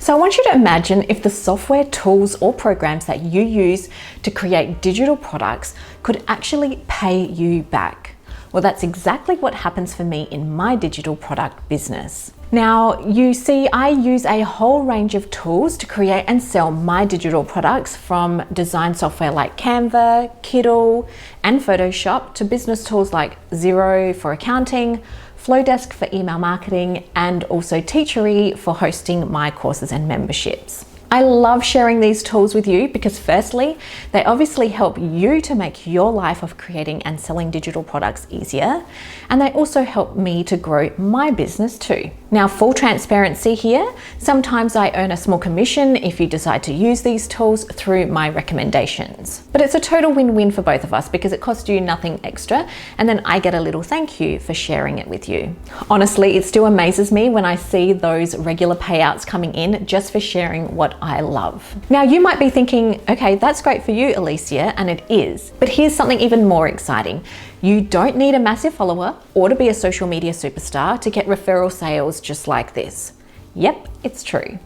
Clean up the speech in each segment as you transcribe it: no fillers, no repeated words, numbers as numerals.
So I want you to imagine if the software, tools, or programs that you use to create digital products could actually pay you back. Well, that's exactly what happens for me in my digital product business. Now, you see, I use a whole range of tools to create and sell my digital products, from design software like Canva, Kiddle, and Photoshop to business tools like Xero for accounting, Flodesk for email marketing, and also Teachery for hosting my courses and memberships. I love sharing these tools with you because firstly, they obviously help you to make your life of creating and selling digital products easier, and they also help me to grow my business too. Now, full transparency here, sometimes I earn a small commission if you decide to use these tools through my recommendations. But it's a total win-win for both of us because it costs you nothing extra, and then I get a little thank you for sharing it with you. Honestly, it still amazes me when I see those regular payouts coming in just for sharing what I love. Now, you might be thinking, okay, that's great for you, Alicia, and it is. But here's something even more exciting. You don't need a massive follower or to be a social media superstar to get referral sales just like this. Yep, it's true.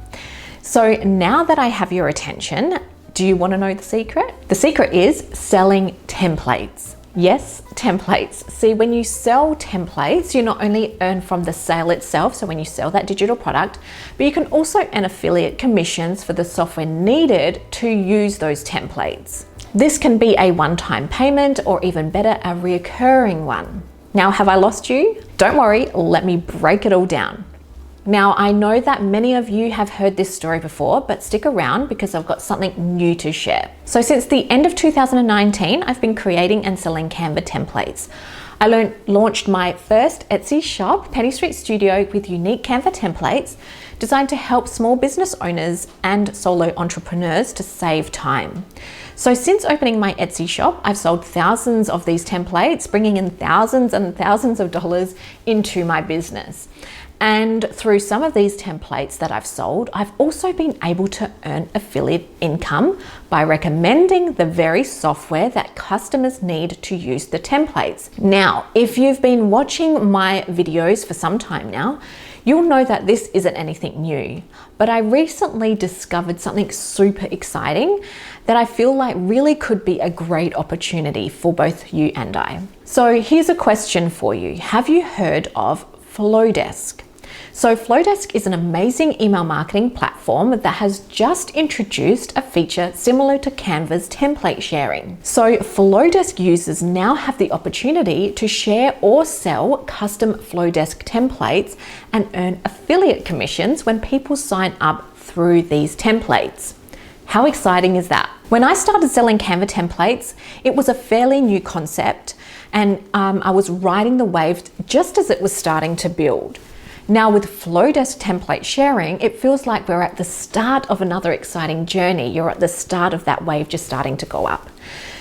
So now that I have your attention, do you want to know the secret? The secret is selling templates. Yes, templates. See, when you sell templates, you not only earn from the sale itself, so when you sell that digital product, but you can also earn affiliate commissions for the software needed to use those templates. This can be a one-time payment or even better, a recurring one. Now, have I lost you? Don't worry, let me break it all down. Now, I know that many of you have heard this story before, but stick around because I've got something new to share. So since the end of 2019, I've been creating and selling Canva templates. I launched my first Etsy shop, Penny Street Studio, with unique Canva templates designed to help small business owners and solo entrepreneurs to save time. So since opening my Etsy shop, I've sold thousands of these templates, bringing in thousands and thousands of dollars into my business. And through some of these templates that I've sold, I've also been able to earn affiliate income by recommending the very software that customers need to use the templates. Now, if you've been watching my videos for some time now, you'll know that this isn't anything new, but I recently discovered something super exciting that I feel like really could be a great opportunity for both you and I. So here's a question for you. Have you heard of Flodesk? So Flodesk is an amazing email marketing platform that has just introduced a feature similar to Canva's template sharing. So Flodesk users now have the opportunity to share or sell custom Flodesk templates and earn affiliate commissions when people sign up through these templates. How exciting is that? When I started selling Canva templates, it was a fairly new concept, and I was riding the wave just as it was starting to build. Now with Flodesk template sharing, it feels like we're at the start of another exciting journey. You're at the start of that wave just starting to go up.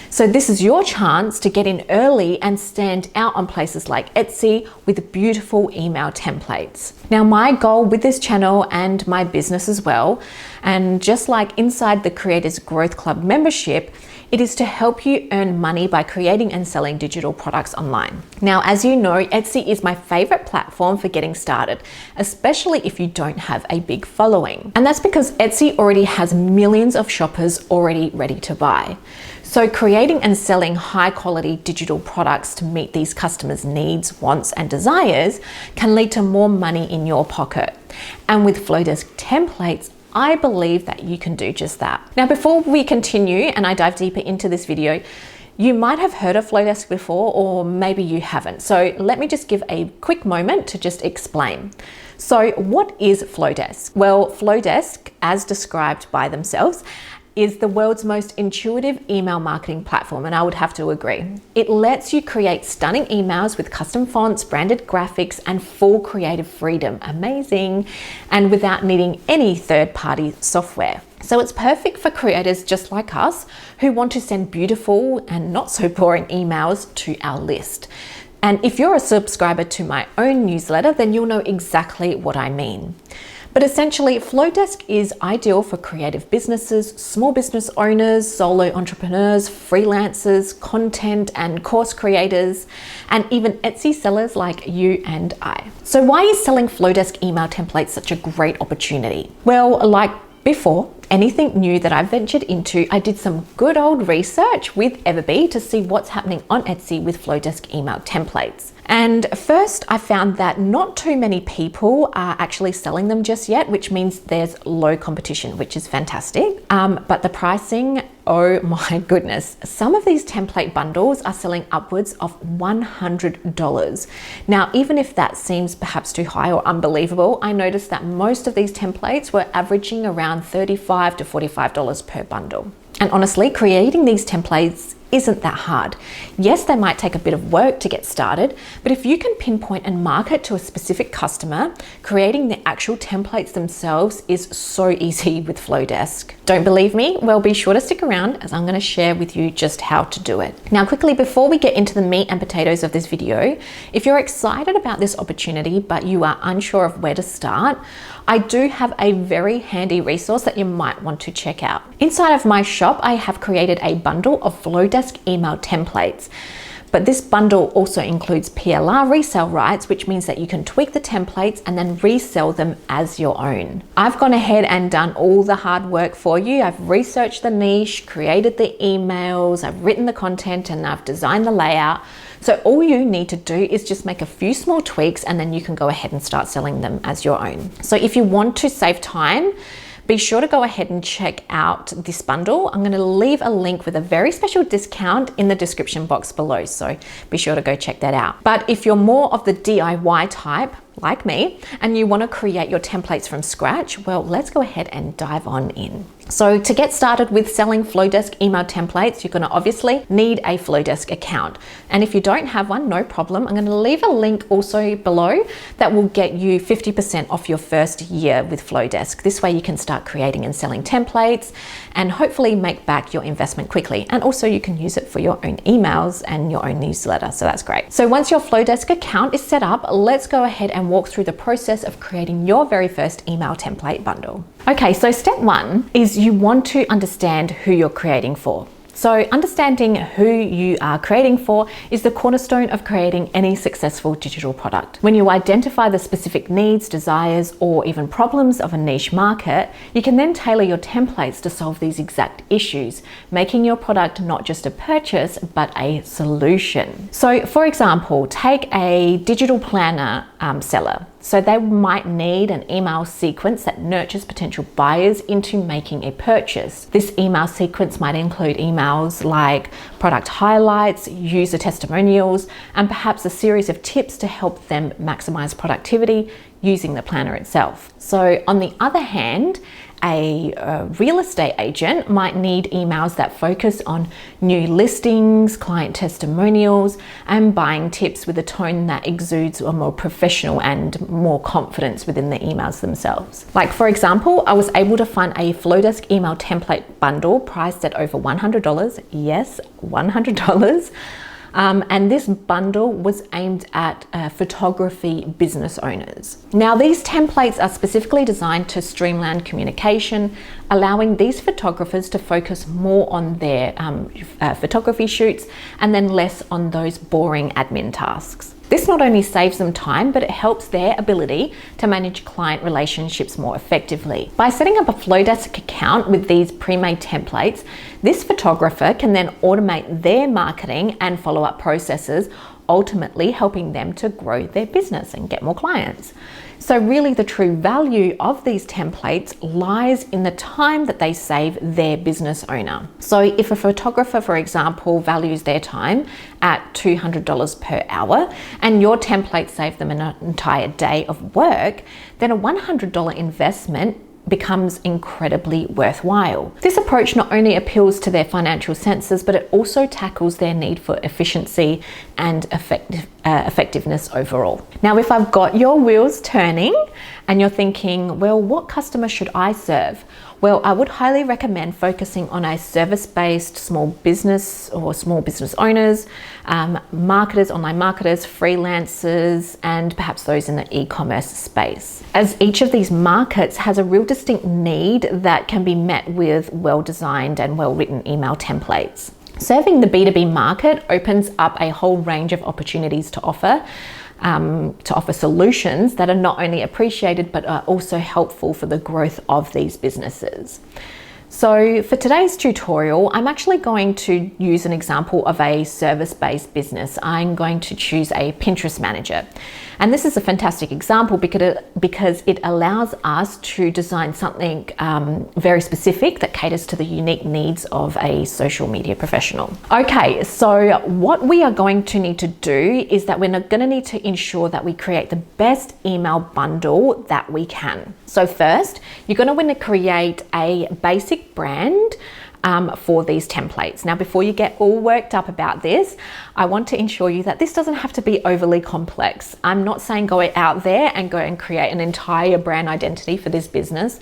So this is your chance to get in early and stand out on places like Etsy with beautiful email templates. Now, my goal with this channel and my business as well, and just like inside the Creators Growth Club membership, it is to help you earn money by creating and selling digital products online. Now, as you know, Etsy is my favorite platform for getting started, especially if you don't have a big following. And that's because Etsy already has millions of shoppers already ready to buy. So creating and selling high quality digital products to meet these customers' needs, wants, and desires can lead to more money in your pocket. And with Flodesk templates, I believe that you can do just that. Now, before we continue and I dive deeper into this video, you might have heard of Flodesk before, or maybe you haven't. So let me just give a quick moment to just explain. So what is Flodesk? Well, Flodesk, as described by themselves, is the world's most intuitive email marketing platform, and I would have to agree. It lets you create stunning emails with custom fonts, branded graphics, and full creative freedom. Amazing. And without needing any third-party software. So it's perfect for creators just like us who want to send beautiful and not so boring emails to our list. And if you're a subscriber to my own newsletter, then you'll know exactly what I mean. But essentially, Flodesk is ideal for creative businesses, small business owners, solo entrepreneurs, freelancers, content and course creators, and even Etsy sellers like you and I. So why is selling Flodesk email templates such a great opportunity? Well, like before anything new that I've ventured into, I did some good old research with Everbee to see what's happening on Etsy with Flodesk email templates. And first, I found that not too many people are actually selling them just yet, which means there's low competition, which is fantastic. But the pricing, oh my goodness. Some of these template bundles are selling upwards of $100. Now, even if that seems perhaps too high or unbelievable, I noticed that most of these templates were averaging around $35 to $45 per bundle. And honestly, creating these templates isn't that hard. Yes, they might take a bit of work to get started, but if you can pinpoint and market to a specific customer, creating the actual templates themselves is so easy with Flodesk. Don't believe me? Well, be sure to stick around as I'm going to share with you just how to do it. Now, quickly, before we get into the meat and potatoes of this video, if you're excited about this opportunity, but you are unsure of where to start, I do have a very handy resource that you might want to check out. Inside of my shop, I have created a bundle of Flodesk email templates. But this bundle also includes PLR resale rights, which means that you can tweak the templates and then resell them as your own. I've gone ahead and done all the hard work for you. I've researched the niche, created the emails, I've written the content, and I've designed the layout. So all you need to do is just make a few small tweaks and then you can go ahead and start selling them as your own. So if you want to save time, be sure to go ahead and check out this bundle. I'm going to leave a link with a very special discount in the description box below, so be sure to go check that out. But if you're more of the DIY type, like me, and you want to create your templates from scratch, well, let's go ahead and dive on in. So to get started with selling Flodesk email templates, you're going to obviously need a Flodesk account. And if you don't have one, no problem. I'm going to leave a link also below that will get you 50% off your first year with Flodesk. This way you can start creating and selling templates and hopefully make back your investment quickly. And also you can use it for your own emails and your own newsletter. So that's great. So once your Flodesk account is set up, let's go ahead and walk through the process of creating your very first email template bundle. Okay, so step one is you want to understand who you're creating for. So understanding who you are creating for is the cornerstone of creating any successful digital product. When you identify the specific needs, desires, or even problems of a niche market, you can then tailor your templates to solve these exact issues, making your product not just a purchase, but a solution. So for example, take a digital planner seller. So they might need an email sequence that nurtures potential buyers into making a purchase. This email sequence might include emails like product highlights, user testimonials, and perhaps a series of tips to help them maximize productivity using the planner itself. So on the other hand, a real estate agent might need emails that focus on new listings, client testimonials, and buying tips with a tone that exudes a more professional and more confidence within the emails themselves. Like for example, I was able to find a Flodesk email template bundle priced at over $100. Yes, $100. And this bundle was aimed at photography business owners. Now, these templates are specifically designed to streamline communication, allowing these photographers to focus more on their photography shoots and then less on those boring admin tasks. This not only saves them time, but it helps their ability to manage client relationships more effectively. By setting up a Flodesk account with these pre-made templates, this photographer can then automate their marketing and follow-up processes, ultimately helping them to grow their business and get more clients. So really the true value of these templates lies in the time that they save their business owner. So if a photographer, for example, values their time at $200 per hour and your template saved them an entire day of work, then a $100 investment becomes incredibly worthwhile. This approach not only appeals to their financial senses, but it also tackles their need for efficiency and effectiveness overall. Now, if I've got your wheels turning and you're thinking, well, what customer should I serve? Well, I would highly recommend focusing on a service-based small business or small business owners, marketers, online marketers, freelancers, and perhaps those in the e-commerce space, as each of these markets has a real distinct need that can be met with well-designed and well-written email templates. Serving the B2B market opens up a whole range of opportunities to offer solutions that are not only appreciated but are also helpful for the growth of these businesses. So for today's tutorial, I'm actually going to use an example of a service-based business. I'm going to choose a Pinterest manager. And this is a fantastic example because it allows us to design something very specific that caters to the unique needs of a social media professional. Okay, so what we are going to need to do is that we're going to need to ensure that we create the best email bundle that we can. So first, you're going to want to create a basic brand for these templates. Now, before you get all worked up about this, I want to ensure you that this doesn't have to be overly complex. I'm not saying go out there and go and create an entire brand identity for this business.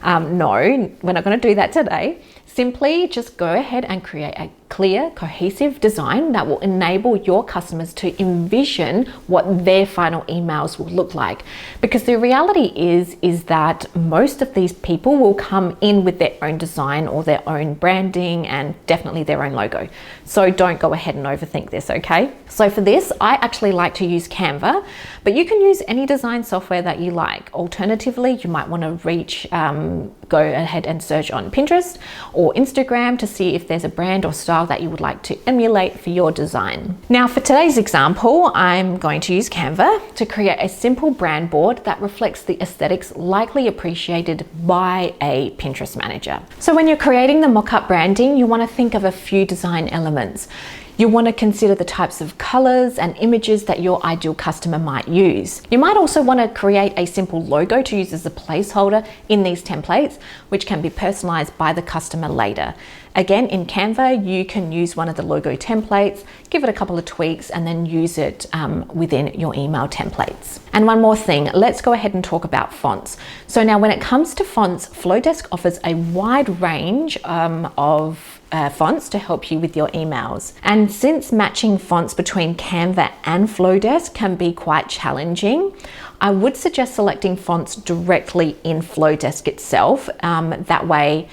No, we're not going to do that today. Simply just go ahead and create a clear, cohesive design that will enable your customers to envision what their final emails will look like. Because the reality is that most of these people will come in with their own design or their own branding and definitely their own logo. So don't go ahead and overthink this, okay? So for this, I actually like to use Canva, but you can use any design software that you like. Alternatively, you might want to go ahead and search on Pinterest or Instagram to see if there's a brand or style that you would like to emulate for your design. Now, for today's example, I'm going to use Canva to create a simple brand board that reflects the aesthetics likely appreciated by a Pinterest manager. So when you're creating the mock-up branding, you want to think of a few design elements. You want to consider the types of colors and images that your ideal customer might use. You might also want to create a simple logo to use as a placeholder in these templates, which can be personalized by the customer later. Again, in Canva, you can use one of the logo templates, give it a couple of tweaks, and then use it within your email templates. And one more thing, let's go ahead and talk about fonts. So now when it comes to fonts, Flodesk offers a wide range of fonts to help you with your emails. And since matching fonts between Canva and Flodesk can be quite challenging, I would suggest selecting fonts directly in Flodesk itself. That way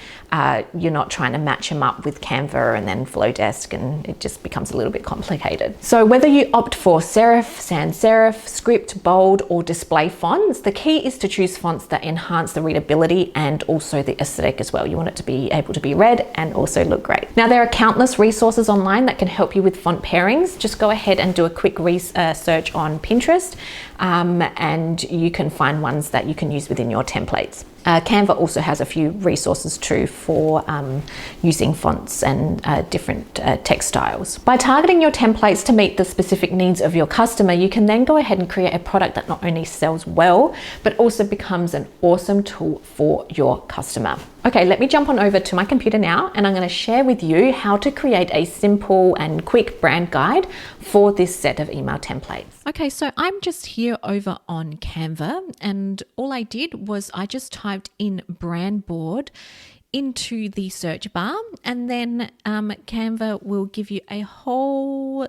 you're not trying to match them up with Canva and then Flodesk, and it just becomes a little bit complicated. So whether you opt for serif, sans serif, script, bold, or display fonts, the key is to choose fonts that enhance the readability and also the aesthetic as well. You want it to be able to be read and also look great. Now, there are countless resources online that can help you with font pairings. Just go ahead and do a quick search on Pinterest and you can find ones that you can use within your templates. Canva also has a few resources too for using fonts and different text styles. By targeting your templates to meet the specific needs of your customer, you can then go ahead and create a product that not only sells well, but also becomes an awesome tool for your customer. Okay, let me jump on over to my computer now, and I'm going to share with you how to create a simple and quick brand guide for this set of email templates. Okay, so I'm just here over on Canva, and all I did was I just typed in brand board into the search bar, and then Canva will give you a whole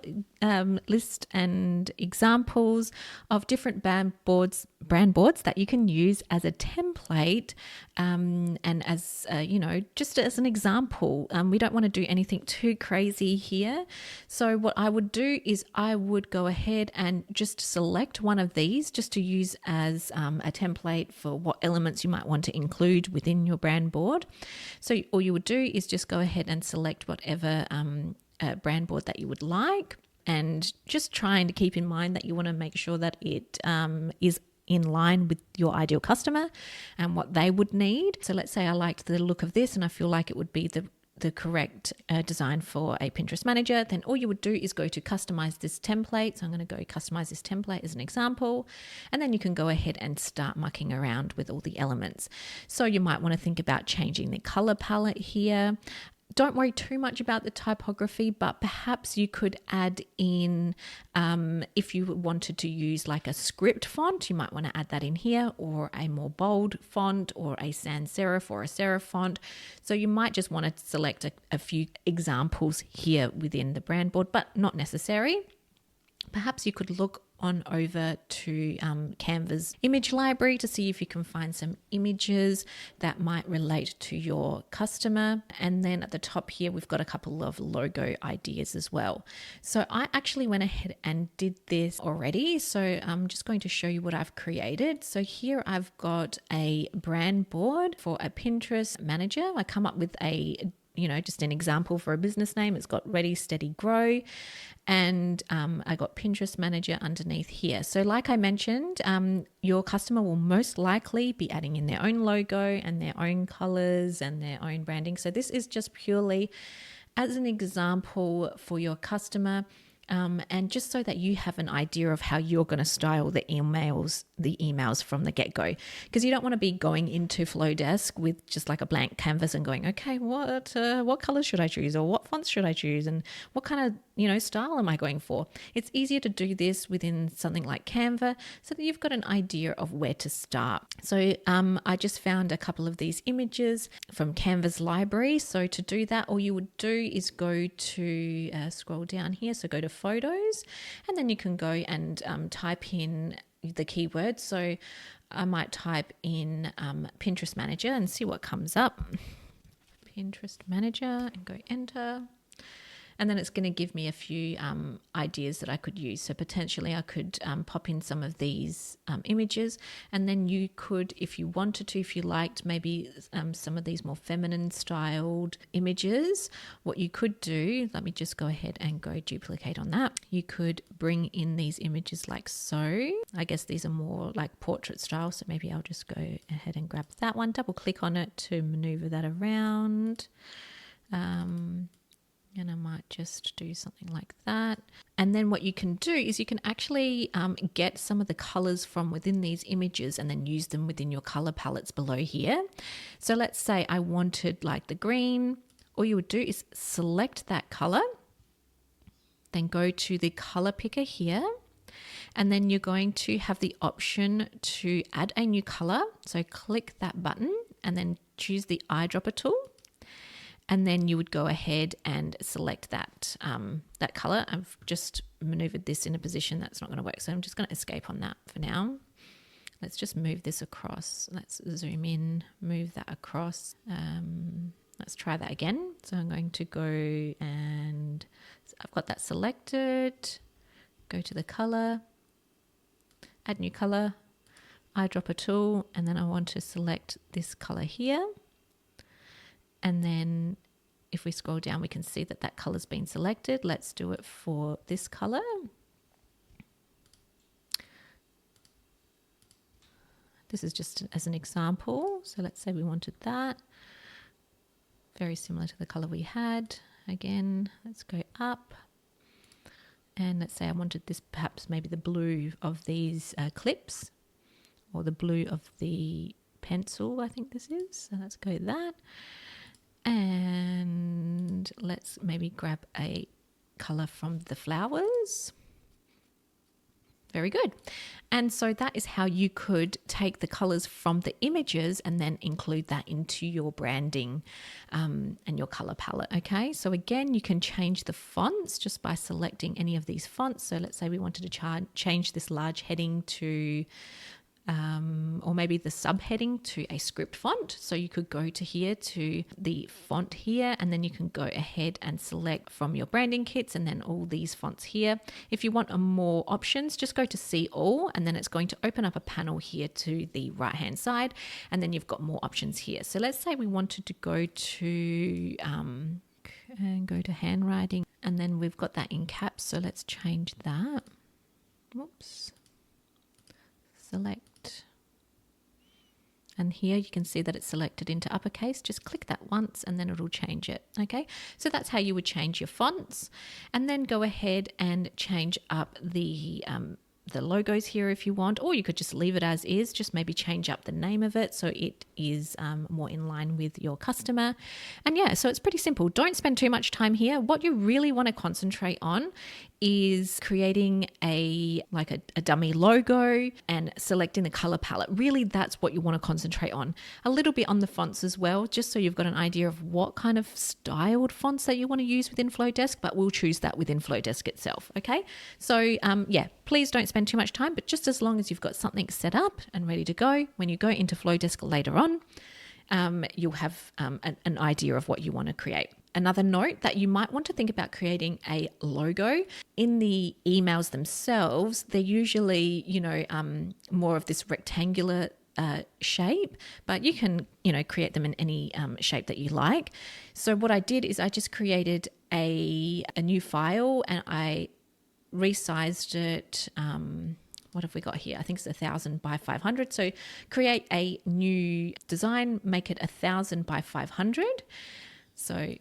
list and examples of different brand boards that you can use as a template and as just as an example. We don't want to do anything too crazy here, so what I would do is I would go ahead and just select one of these just to use as a template for what elements you might want to include within your brand board. So all you would do is just go ahead and select whatever brand board that you would like, and just trying to keep in mind that you want to make sure that it is in line with your ideal customer and what they would need. So let's say I liked the look of this and I feel like it would be the the correct design for a Pinterest manager, then all you would do is go to customize this template. So I'm going to go customize this template as an example, and then you can go ahead and start mucking around with all the elements. So you might want to think about changing the color palette here. Don't worry too much about the typography, but perhaps you could add in, if you wanted to use like a script font, you might want to add that in here, or a more bold font, or a sans serif or a serif font. So you might just want to select a few examples here within the brand board, but not necessary. Perhaps you could look on over to Canva's image library to see if you can find some images that might relate to your customer. And then at the top here, we've got a couple of logo ideas as well. So I actually went ahead and did this already. So I'm just going to show you what I've created. So here I've got a brand board for a Pinterest manager. I come up with just an example for a business name. It's got Ready, Steady, Grow. And I got Pinterest Manager underneath here. So like I mentioned, your customer will most likely be adding in their own logo and their own colors and their own branding. So this is just purely as an example for your customer. And just so that you have an idea of how you're going to style the emails from the get-go, because you don't want to be going into Flodesk with just like a blank canvas and going, okay, what colors should I choose, or what fonts should I choose, and what kind of style am I going for? It's easier to do this within something like Canva so that you've got an idea of where to start. So I just found a couple of these images from Canva's library. So to do that, all you would do is go to scroll down here. So go to Photos, and then you can go and type in the keywords. So I might type in Pinterest Manager and see what comes up. Pinterest Manager, and go enter. And then it's going to give me a few ideas that I could use. So potentially I could pop in some of these images, and then you could, if you wanted to, if you liked maybe some of these more feminine styled images, what you could do, let me just go ahead and go duplicate on that. You could bring in these images like so. I guess these are more like portrait style. So maybe I'll just go ahead and grab that one, double click on it to maneuver that around. And I might just do something like that. And then what you can do is you can actually get some of the colors from within these images and then use them within your color palettes below here. So let's say I wanted like the green. All you would do is select that color, then go to the color picker here. And then you're going to have the option to add a new color. So click that button and then choose the eyedropper tool. And then you would go ahead and select that color. I've just maneuvered this in a position that's not going to work. So I'm just going to escape on that for now. Let's just move this across. Let's zoom in, move that across. Let's try that again. So I'm going to go and I've got that selected. Go to the color, add new color, eyedropper tool, and then I want to select this color here. And then if we scroll down, we can see that that color's been selected. Let's do it for this color. This is just as an example. So let's say we wanted that. Very similar to the color we had. Again, let's go up. And let's say I wanted this, perhaps maybe the blue of these clips, or the blue of the pencil, I think this is. So let's go that. And let's maybe grab a color from the flowers. Very good. And so that is how you could take the colors from the images and then include that into your branding and your color palette. Okay, so again, you can change the fonts just by selecting any of these fonts. So let's say we wanted to change this large heading to or maybe the subheading to a script font. So you could go to here to the font here, and then you can go ahead and select from your branding kits and then all these fonts here. If you want more options, just go to see all, and then it's going to open up a panel here to the right hand side, and then you've got more options here. So let's say we wanted to go to handwriting, and then we've got that in caps. So let's change that. Whoops. Select. And here you can see that it's selected into uppercase. Just click that once and then it'll change it. Okay, so that's how you would change your fonts. And then go ahead and change up the logos here if you want, or you could just leave it as is, just maybe change up the name of it so it is more in line with your customer. And yeah, so it's pretty simple. Don't spend too much time here. What you really want to concentrate on is creating a dummy logo and selecting the color palette. Really, that's what you want to concentrate on. A little bit on the fonts as well, just so you've got an idea of what kind of styled fonts that you want to use within Flodesk, but we'll choose that within Flodesk itself, okay? So yeah, please don't spend too much time, but just as long as you've got something set up and ready to go, when you go into Flodesk later on, you'll have an idea of what you want to create. Another note that you might want to think about creating a logo. In the emails themselves, they're usually, more of this rectangular shape, but you can, create them in any shape that you like. So what I did is I just created a new file and I resized it. What have we got here? I think it's 1,000 by 500. So create a new design, make it 1,000 by 500. So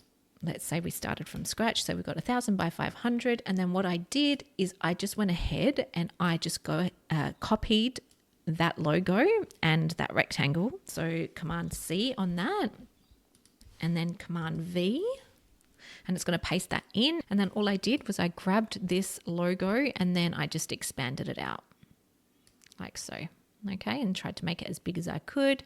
let's say we started from scratch. So we've got 1,000 by 500. And then what I did is I just went ahead and I just copied that logo and that rectangle. So Command C on that and then Command V. And it's going to paste that in. And then all I did was I grabbed this logo and then I just expanded it out like so. Okay, and tried to make it as big as I could.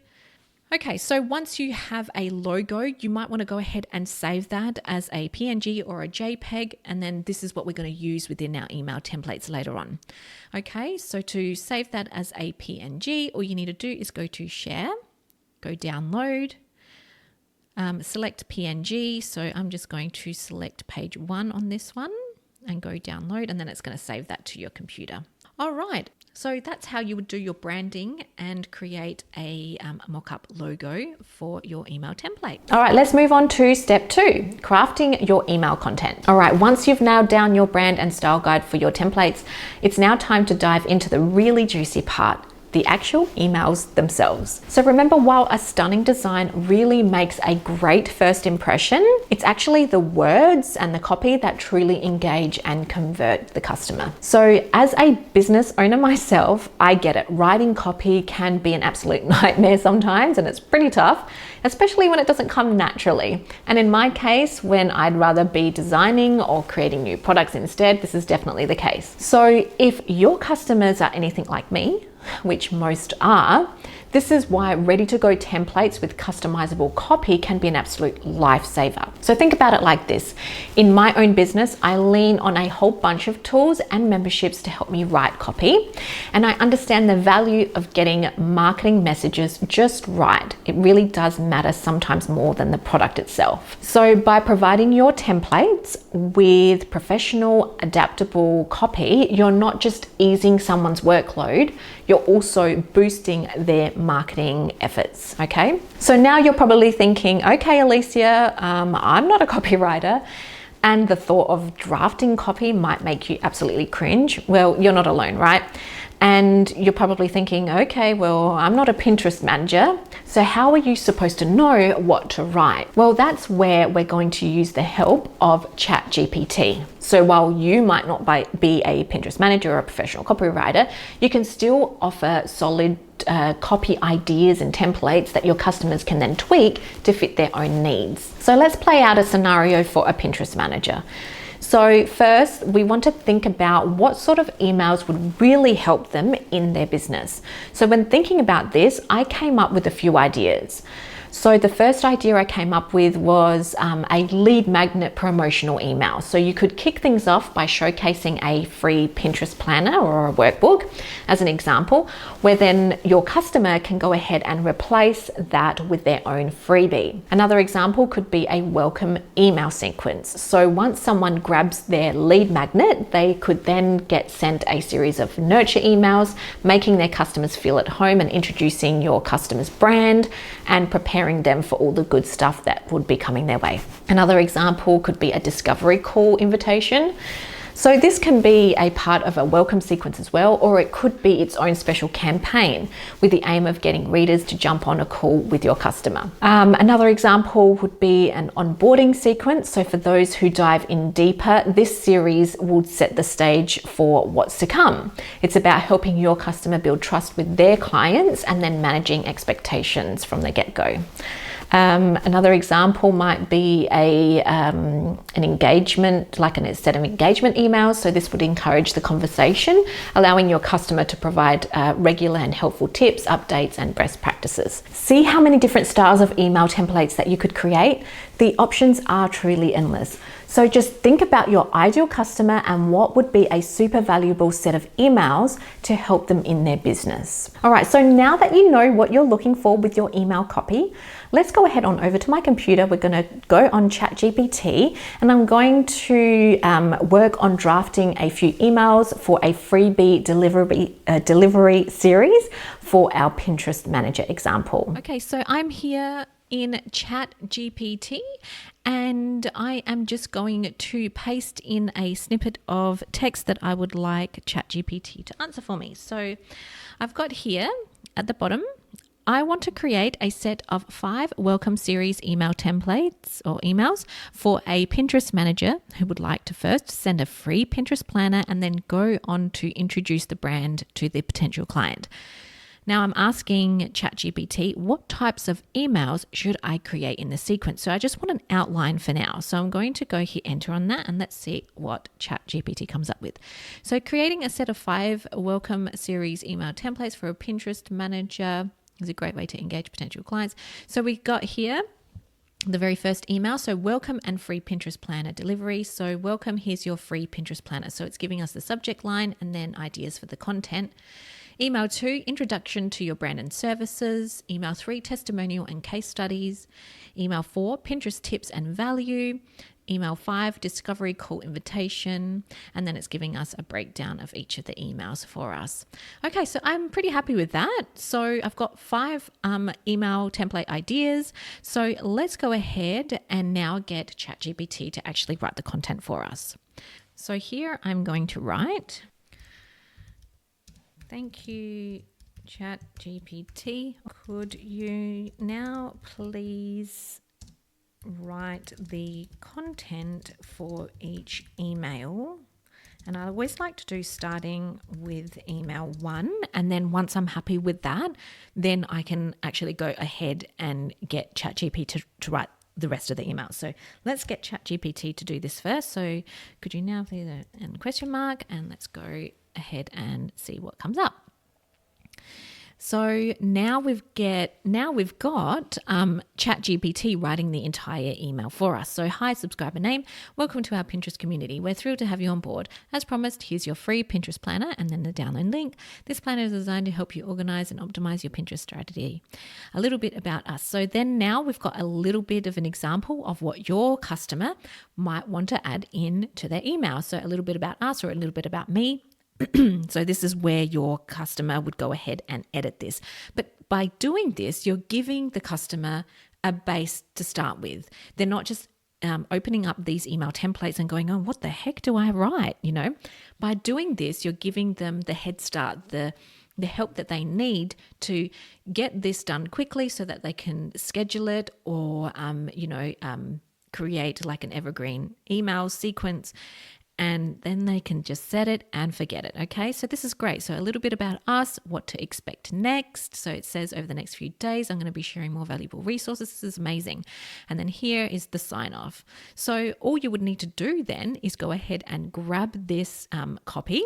Okay, so once you have a logo, you might want to go ahead and save that as a PNG or a JPEG, and then this is what we're going to use within our email templates later on. Okay, so to save that as a PNG, all you need to do is go to Share, go Download, select PNG. So I'm just going to select page 1 on this one and go Download, and then it's going to save that to your computer. All right. So that's how you would do your branding and create a mock-up logo for your email template. All right, let's move on to step 2, crafting your email content. All right, once you've nailed down your brand and style guide for your templates, it's now time to dive into the really juicy part, the actual emails themselves. So remember, while a stunning design really makes a great first impression, it's actually the words and the copy that truly engage and convert the customer. So as a business owner myself, I get it. Writing copy can be an absolute nightmare sometimes, and it's pretty tough, especially when it doesn't come naturally. And in my case, when I'd rather be designing or creating new products instead, this is definitely the case. So if your customers are anything like me, which most are, this is why ready-to-go templates with customizable copy can be an absolute lifesaver. So think about it like this. In my own business, I lean on a whole bunch of tools and memberships to help me write copy. And I understand the value of getting marketing messages just right. It really does matter sometimes more than the product itself. So by providing your templates with professional, adaptable copy, you're not just easing someone's workload, you're also boosting their marketing efforts, okay? So now you're probably thinking, okay, Alicia, I'm not a copywriter, and the thought of drafting copy might make you absolutely cringe. Well, you're not alone, right? And you're probably thinking, okay, well, I'm not a Pinterest manager, so how are you supposed to know what to write? Well, that's where we're going to use the help of ChatGPT. So while you might not be a Pinterest manager or a professional copywriter, you can still offer solid copy ideas and templates that your customers can then tweak to fit their own needs. So let's play out a scenario for a Pinterest manager. So first, we want to think about what sort of emails would really help them in their business. So when thinking about this, I came up with a few ideas. So the first idea I came up with was a lead magnet promotional email. So you could kick things off by showcasing a free Pinterest planner or a workbook as an example, where then your customer can go ahead and replace that with their own freebie. Another example could be a welcome email sequence. So once someone grabs their lead magnet, they could then get sent a series of nurture emails, making their customers feel at home and introducing your customer's brand and preparing them for all the good stuff that would be coming their way. Another example could be a discovery call invitation. So this can be a part of a welcome sequence as well, or it could be its own special campaign with the aim of getting readers to jump on a call with your customer. Another example would be an onboarding sequence. So for those who dive in deeper, this series will set the stage for what's to come. It's about helping your customer build trust with their clients and then managing expectations from the get-go. Another example might be an engagement, like a set of engagement emails. So this would encourage the conversation, allowing your customer to provide regular and helpful tips, updates, and best practices. See how many different styles of email templates that you could create? The options are truly endless. So just think about your ideal customer and what would be a super valuable set of emails to help them in their business. All right, so now that you know what you're looking for with your email copy, let's go ahead on over to my computer. We're going to go on ChatGPT and I'm going to work on drafting a few emails for a freebie delivery series for our Pinterest manager example. Okay, so I'm here in ChatGPT and I am just going to paste in a snippet of text that I would like ChatGPT to answer for me. So I've got here at the bottom, I want to create a set of 5 welcome series email templates or emails for a Pinterest manager who would like to first send a free Pinterest planner and then go on to introduce the brand to the potential client. Now I'm asking ChatGPT, what types of emails should I create in the sequence? So I just want an outline for now. So I'm going to go hit enter on that and let's see what ChatGPT comes up with. So creating a set of 5 welcome series email templates for a Pinterest manager is a great way to engage potential clients. So we got here the very first email. So welcome and free Pinterest planner delivery. So welcome, here's your free Pinterest planner. So it's giving us the subject line and then ideas for the content. Email 2, introduction to your brand and services. Email 3, testimonial and case studies. Email 4, Pinterest tips and value. Email 5, discovery call invitation. And then it's giving us a breakdown of each of the emails for us. Okay, so I'm pretty happy with that. So I've got 5 email template ideas. So let's go ahead and now get ChatGPT to actually write the content for us. So here I'm going to write, thank you, ChatGPT. Could you now please write the content for each email? And I always like to do starting with email 1. And then once I'm happy with that, then I can actually go ahead and get ChatGPT to write the rest of the email. So let's get ChatGPT to do this first. So could you now please and question mark, and let's go ahead and see what comes up. So now we've got ChatGPT writing the entire email for us. So hi, subscriber name, welcome to our Pinterest community. We're thrilled to have you on board. As promised, here's your free Pinterest planner and then the download link. This planner is designed to help you organize and optimize your Pinterest strategy. A little bit about us. So then now we've got a little bit of an example of what your customer might want to add in to their email. So a little bit about us or a little bit about me. So this is where your customer would go ahead and edit this. But by doing this, you're giving the customer a base to start with. They're not just opening up these email templates and going, oh, what the heck do I write? You know, by doing this, you're giving them the head start, the help that they need to get this done quickly so that they can schedule it or, create like an evergreen email sequence. And then they can just set it and forget it. Okay, so this is great. So a little bit about us, what to expect next. So it says over the next few days, I'm going to be sharing more valuable resources. This is amazing. And then here is the sign off. So all you would need to do then is go ahead and grab this copy.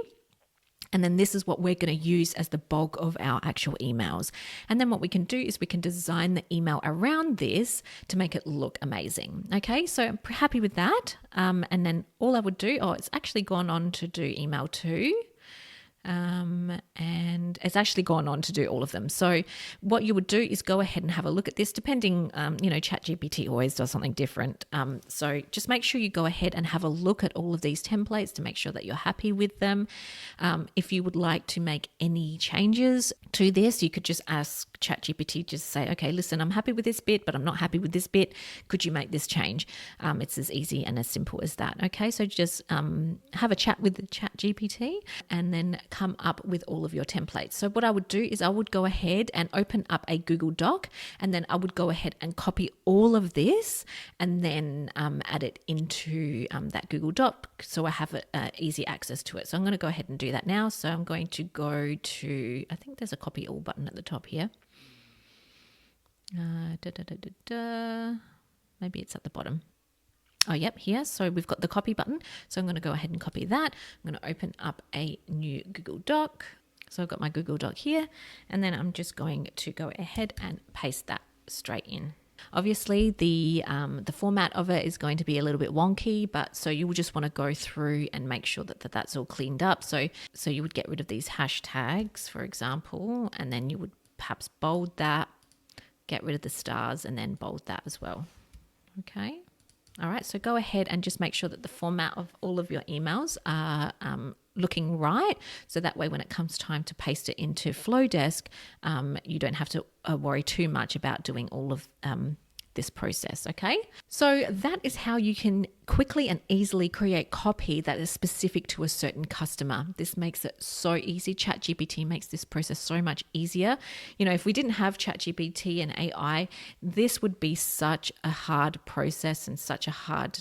And then this is what we're going to use as the bulk of our actual emails. And then what we can do is we can design the email around this to make it look amazing. Okay, so I'm happy with that. And then all I would do, it's actually gone on to do email 2. and it's actually gone on to do all of them. So what you would do is go ahead and have a look at this, depending, ChatGPT always does something different. So just make sure you go ahead and have a look at all of these templates to make sure that you're happy with them. If you would like to make any changes to this, you could just ask ChatGPT, just say, okay, listen, I'm happy with this bit, but I'm not happy with this bit. Could you make this change? It's as easy and as simple as that. Okay, so just have a chat with the ChatGPT and then come up with all of your templates. So what I would do is I would go ahead and open up a Google Doc, and then I would go ahead and copy all of this and then add it into that Google Doc so I have easy access to it. So I'm going to go ahead and do that now. So I'm going to go to, I think there's a copy all button at the top here. Maybe it's at the bottom. Oh, yep, here. So we've got the copy button. So I'm going to go ahead and copy that. I'm going to open up a new Google Doc. So I've got my Google Doc here, and then I'm just going to go ahead and paste that straight in. Obviously, the format of it is going to be a little bit wonky, but so you will just want to go through and make sure that that's all cleaned up. So you would get rid of these hashtags, for example, and then you would perhaps bold that, get rid of the stars, and then bold that as well. Okay. All right, so go ahead and just make sure that the format of all of your emails are looking right. So that way when it comes time to paste it into Flodesk, you don't have to worry too much about doing all of this process, okay? So that is how you can quickly and easily create copy that is specific to a certain customer. This makes it so easy. ChatGPT makes this process so much easier. If we didn't have ChatGPT and AI, this would be such a hard process and such a hard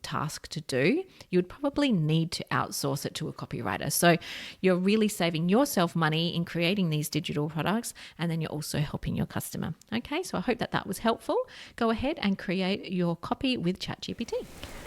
task to do. You would probably need to outsource it to a copywriter. So you're really saving yourself money in creating these digital products, and then you're also helping your customer. Okay, so I hope that was helpful. Go ahead and create your copy with ChatGPT.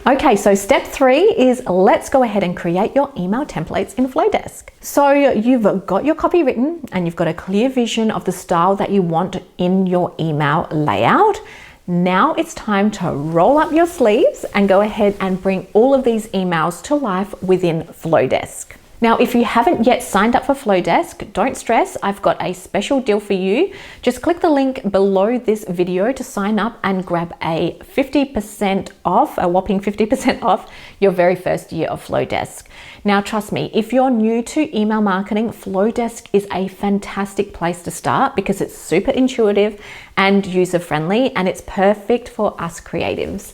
Okay, so step 3 is let's go ahead and create your email templates in Flodesk. So you've got your copy written and you've got a clear vision of the style that you want in your email layout. Now it's time to roll up your sleeves and go ahead and bring all of these emails to life within Flodesk. Now, if you haven't yet signed up for Flodesk, don't stress, I've got a special deal for you. Just click the link below this video to sign up and grab a 50% off, a whopping 50% off your very first year of Flodesk. Now, trust me, if you're new to email marketing, Flodesk is a fantastic place to start because it's super intuitive and user-friendly, and it's perfect for us creatives.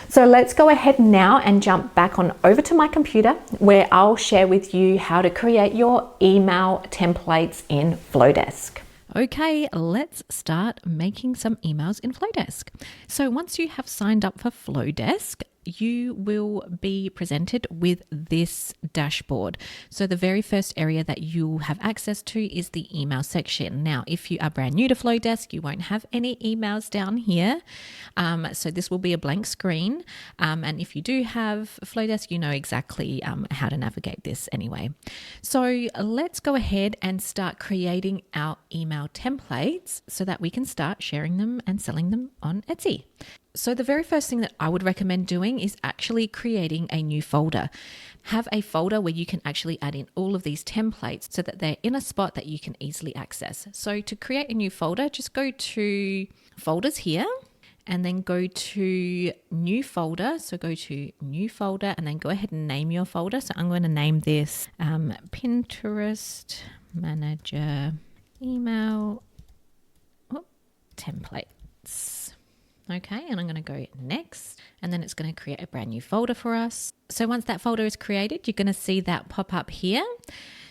So let's go ahead now and jump back on over to my computer where I'll share with you how to create your email templates in Flodesk. Okay, let's start making some emails in Flodesk. So once you have signed up for Flodesk, you will be presented with this dashboard. So the very first area that you have access to is the email section. Now, if you are brand new to Flodesk, you won't have any emails down here. So this will be a blank screen. And if you do have Flodesk, you know exactly how to navigate this anyway. So let's go ahead and start creating our email templates so that we can start sharing them and selling them on Etsy. So the very first thing that I would recommend doing is actually creating a new folder. Have a folder where you can actually add in all of these templates so that they're in a spot that you can easily access. So to create a new folder, just go to folders here and then go to new folder. So go to new folder and then go ahead and name your folder. So I'm going to name this Pinterest Manager Email Templates. Okay, and I'm going to go next, and then it's going to create a brand new folder for us. So once that folder is created, you're going to see that pop up here.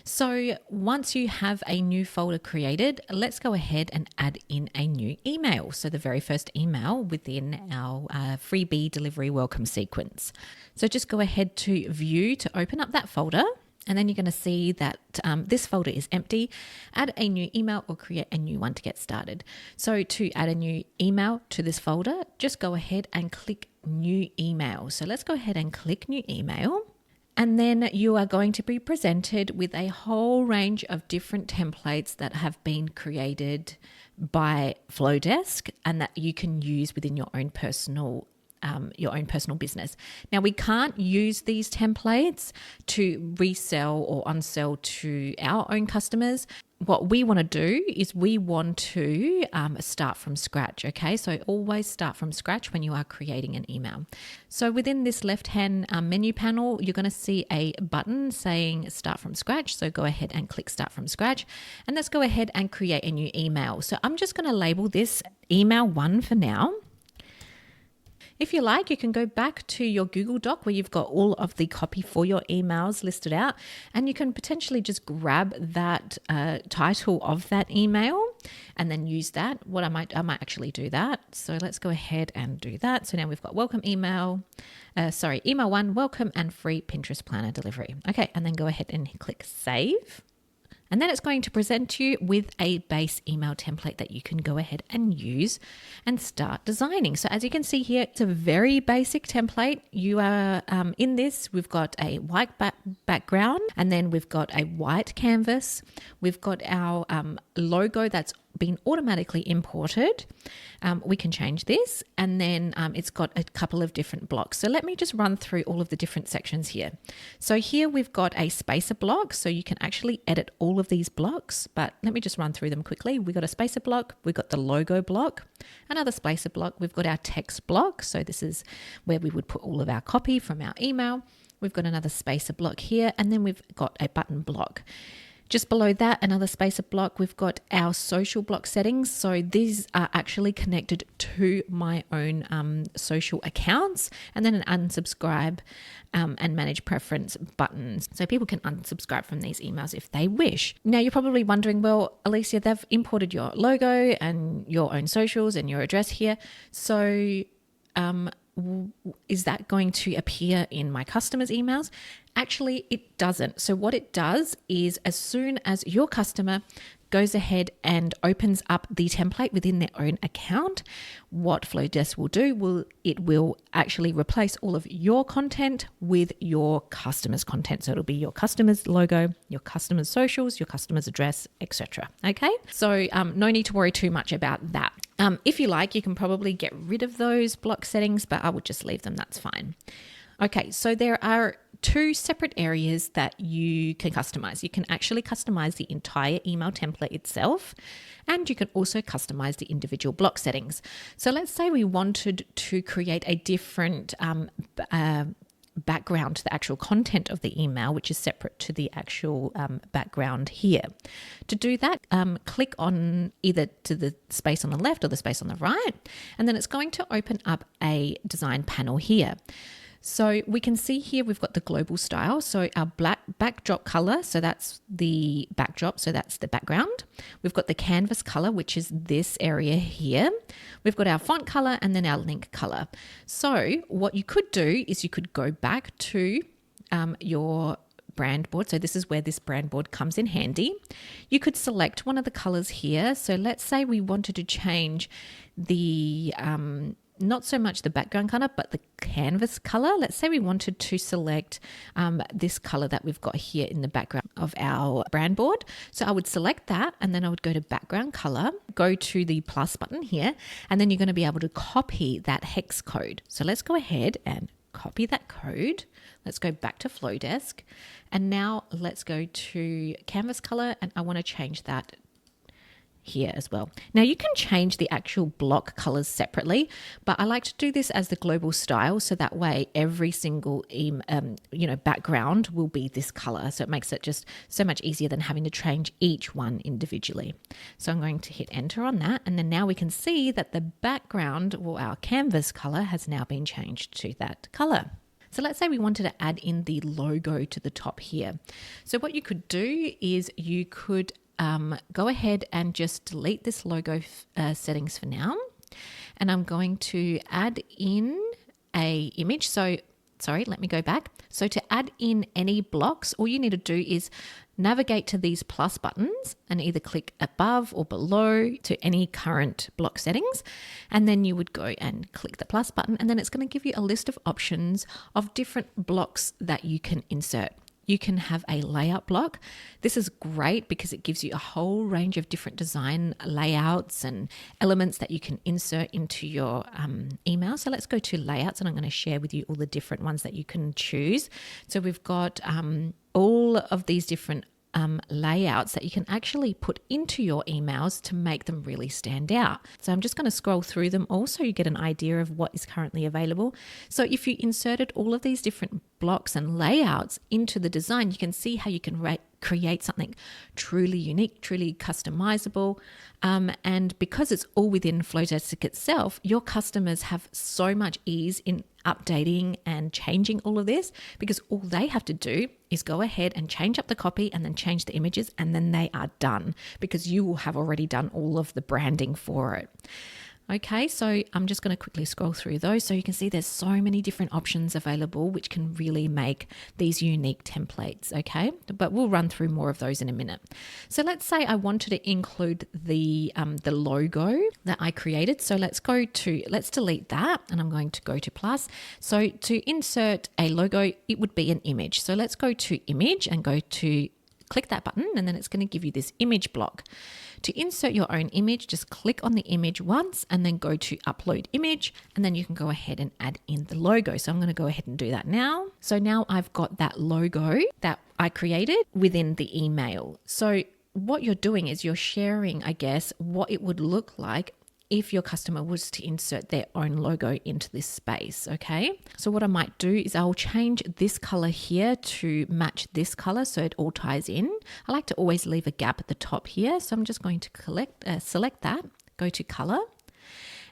So once you have a new folder created, let's go ahead and add in a new email. So the very first email within our freebie delivery welcome sequence. So just go ahead to view to open up that folder. And then you're going to see that this folder is empty. Add a new email or create a new one to get started. So to add a new email to this folder, just go ahead and click new email. So let's go ahead and click new email. And then you are going to be presented with a whole range of different templates that have been created by Flodesk and that you can use within your own personal your own personal business. Now, we can't use these templates to resell or unsell to our own customers. What we want to do is we want to start from scratch, okay? So always start from scratch when you are creating an email. So within this left-hand menu panel, you're going to see a button saying start from scratch. So go ahead and click start from scratch, and let's go ahead and create a new email. So I'm just going to label this email 1 for now. If you like, you can go back to your Google Doc where you've got all of the copy for your emails listed out, and you can potentially just grab that title of that email and then use that. I might actually do that. So let's go ahead and do that. So now we've got email 1, welcome and free Pinterest planner delivery. Okay, and then go ahead and click save. And then it's going to present you with a base email template that you can go ahead and use and start designing. So as you can see here, it's a very basic template. You are in this, we've got a white background, and then we've got a white canvas. We've got our logo that's been automatically imported. We can change this, and then it's got a couple of different blocks. So let me just run through all of the different sections here. So here we've got a spacer block, so you can actually edit all of these blocks, but let me just run through them quickly. We've got a spacer block, we've got the logo block, another spacer block, we've got our text block, so this is where we would put all of our copy from our email. We've got another spacer block here, and then we've got a button block. Just below that, another spacer block, we've got our social block settings. So these are actually connected to my own social accounts, and then an unsubscribe and manage preference buttons. So people can unsubscribe from these emails if they wish. Now you're probably wondering, well, Alicia, they've imported your logo and your own socials and your address here. So is that going to appear in my customers' emails? Actually, it doesn't. So what it does is as soon as your customer goes ahead and opens up the template within their own account, what Flodesk will do, it will actually replace all of your content with your customer's content. So it'll be your customer's logo, your customer's socials, your customer's address, etc. Okay, so no need to worry too much about that. If you like, you can probably get rid of those block settings, but I would just leave them, that's fine. Okay, so there are 2 separate areas that you can customize. You can actually customize the entire email template itself, and you can also customize the individual block settings. So let's say we wanted to create a different background to the actual content of the email, which is separate to the actual background here. To do that, click on either to the space on the left or the space on the right, and then it's going to open up a design panel here. So we can see here we've got the global style. So our black backdrop color, so that's the backdrop, so that's the background. We've got the canvas color, which is this area here. We've got our font color and then our link color. So what you could do is you could go back to your brand board. So this is where this brand board comes in handy. You could select one of the colors here. So let's say we wanted to change the not so much the background color, but the canvas color. Let's say we wanted to select this color that we've got here in the background of our brand board. So I would select that, and then I would go to background color, go to the plus button here, and then you're going to be able to copy that hex code. So let's go ahead and copy that code. Let's go back to Flodesk, and now let's go to canvas color, and I want to change that here as well. Now you can change the actual block colors separately, but I like to do this as the global style, so that way every single background will be this color. So it makes it just so much easier than having to change each one individually. So I'm going to hit enter on that, and then now we can see that the background, or our canvas color, has now been changed to that color. So let's say we wanted to add in the logo to the top here. So what you could do is you could go ahead and just delete this logo settings for now. And I'm going to add in a image. So, sorry, let me go back. So to add in any blocks, all you need to do is navigate to these plus buttons and either click above or below to any current block settings. And then you would go and click the plus button, and then it's going to give you a list of options of different blocks that you can insert. you can have a layout block. This is great because it gives you a whole range of different design layouts and elements that you can insert into your email. So let's go to layouts, and I'm going to share with you all the different ones that you can choose. So we've got all of these different layouts that you can actually put into your emails to make them really stand out. So I'm just going to scroll through them all so you get an idea of what is currently available. So if you inserted all of these different blocks and layouts into the design, you can see how you can create something truly unique, truly customizable. And because it's all within Flodesk itself, your customers have so much ease in updating and changing all of this, because all they have to do is go ahead and change up the copy and then change the images, and then they are done because you will have already done all of the branding for it. Okay, so I'm just going to quickly scroll through those so you can see there's so many different options available which can really make these unique templates, okay? But we'll run through more of those in a minute. So let's say I wanted to include the logo that I created. So let's delete that, and I'm going to go to plus. So to insert a logo, it would be an image. So let's go to image and click that button, and then it's going to give you this image block. To insert your own image, just click on the image once and then go to upload image, and then you can go ahead and add in the logo. So I'm going to go ahead and do that now. So now I've got that logo that I created within the email. So what you're doing is you're sharing, I guess, what it would look like if your customer was to insert their own logo into this space, okay? So what I might do is I'll change this color here to match this color so it all ties in. I like to always leave a gap at the top here. So I'm just going to select that, go to color,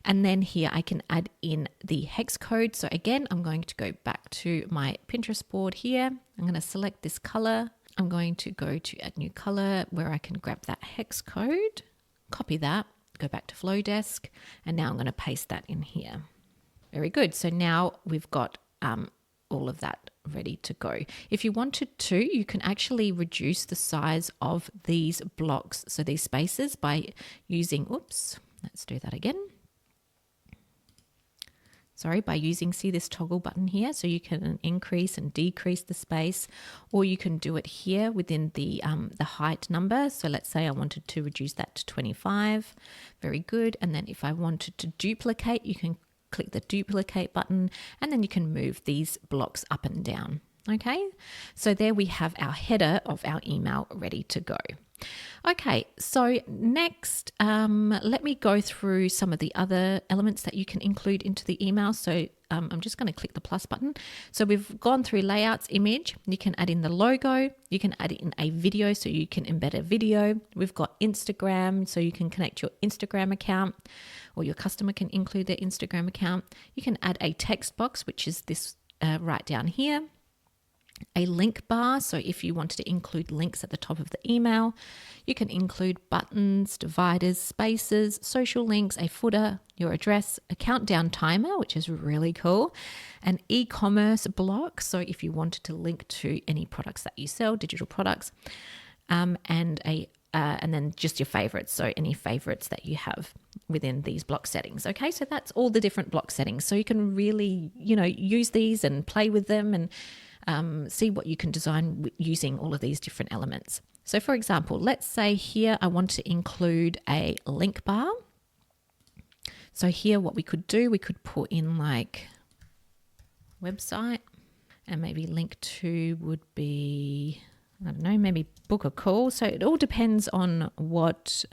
and then here I can add in the hex code. So again, I'm going to go back to my Pinterest board here. I'm going to select this color. I'm going to go to add new color where I can grab that hex code, copy that, go back to Flodesk, and now I'm going to paste that in here. Very good. So now we've got all of that ready to go. If you wanted to, you can actually reduce the size of these blocks, so these spaces, by using, let's do that again. By using, see this toggle button here, so you can increase and decrease the space, or you can do it here within the height number. So let's say I wanted to reduce that to 25. Very good. And then if I wanted to duplicate, you can click the duplicate button, and then you can move these blocks up and down. Okay, so there we have our header of our email ready to go. Okay, so next, let me go through some of the other elements that you can include into the email. So I'm just going to click the plus button. So we've gone through layouts, image, you can add in the logo, you can add in a video, so you can embed a video. We've got Instagram, so you can connect your Instagram account, or your customer can include their Instagram account. You can add a text box, which is this right down here. A link bar, so if you wanted to include links at the top of the email. You can include buttons, dividers, spaces, social links, a footer, your address, a countdown timer, which is really cool, an e-commerce block, so if you wanted to link to any products that you sell, digital products, and then just your favorites, so any favorites that you have within these block settings. Okay, so that's all the different block settings. So you can really, use these and play with them and see what you can design using all of these different elements. So for example, let's say here I want to include a link bar. So here what we could do, we could put in like website, and maybe link to would be, I don't know, maybe book a call. So it all depends on what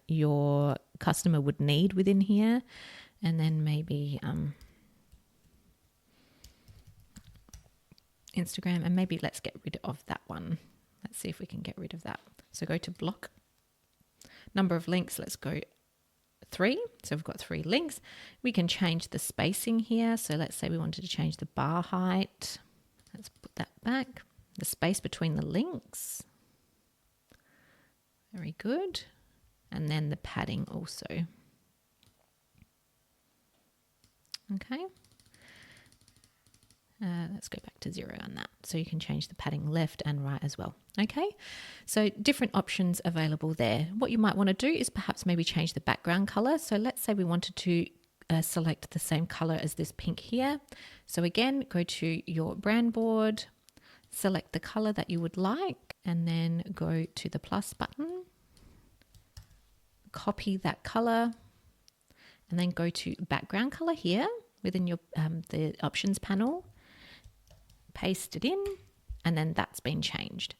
your customer would need within here. And then maybe Instagram, and maybe let's get rid of that one. Let's see if we can get rid of that. So go to block, number of links, let's go 3. So we've got 3 links. We can change the spacing here. So let's say we wanted to change the bar height. Let's put that back. The space between the links. Very good. And then the padding also. Okay. Let's go back to 0 on that. So you can change the padding left and right as well. Okay, so different options available there. What you might want to do is perhaps maybe change the background color. So let's say we wanted to select the same color as this pink here. So again, go to your brand board, select the color that you would like, and then go to the plus button, copy that color, and then go to background color here within your the options panel, paste it in, and then that's been changed.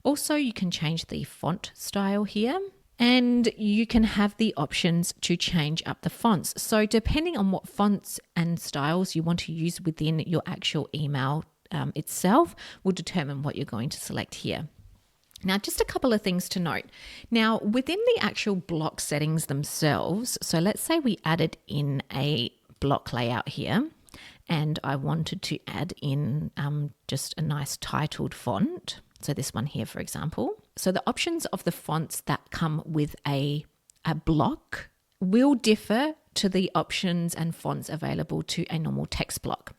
Also, you can change the font style here, and you can have the options to change up the fonts. So depending on what fonts and styles you want to use within your actual email itself will determine what you're going to select here. Now, just a couple of things to note. Now, within the actual block settings themselves, so let's say we added in a block layout here, and I wanted to add in just a nice titled font. So this one here, for example. So the options of the fonts that come with a block will differ to the options and fonts available to a normal text block.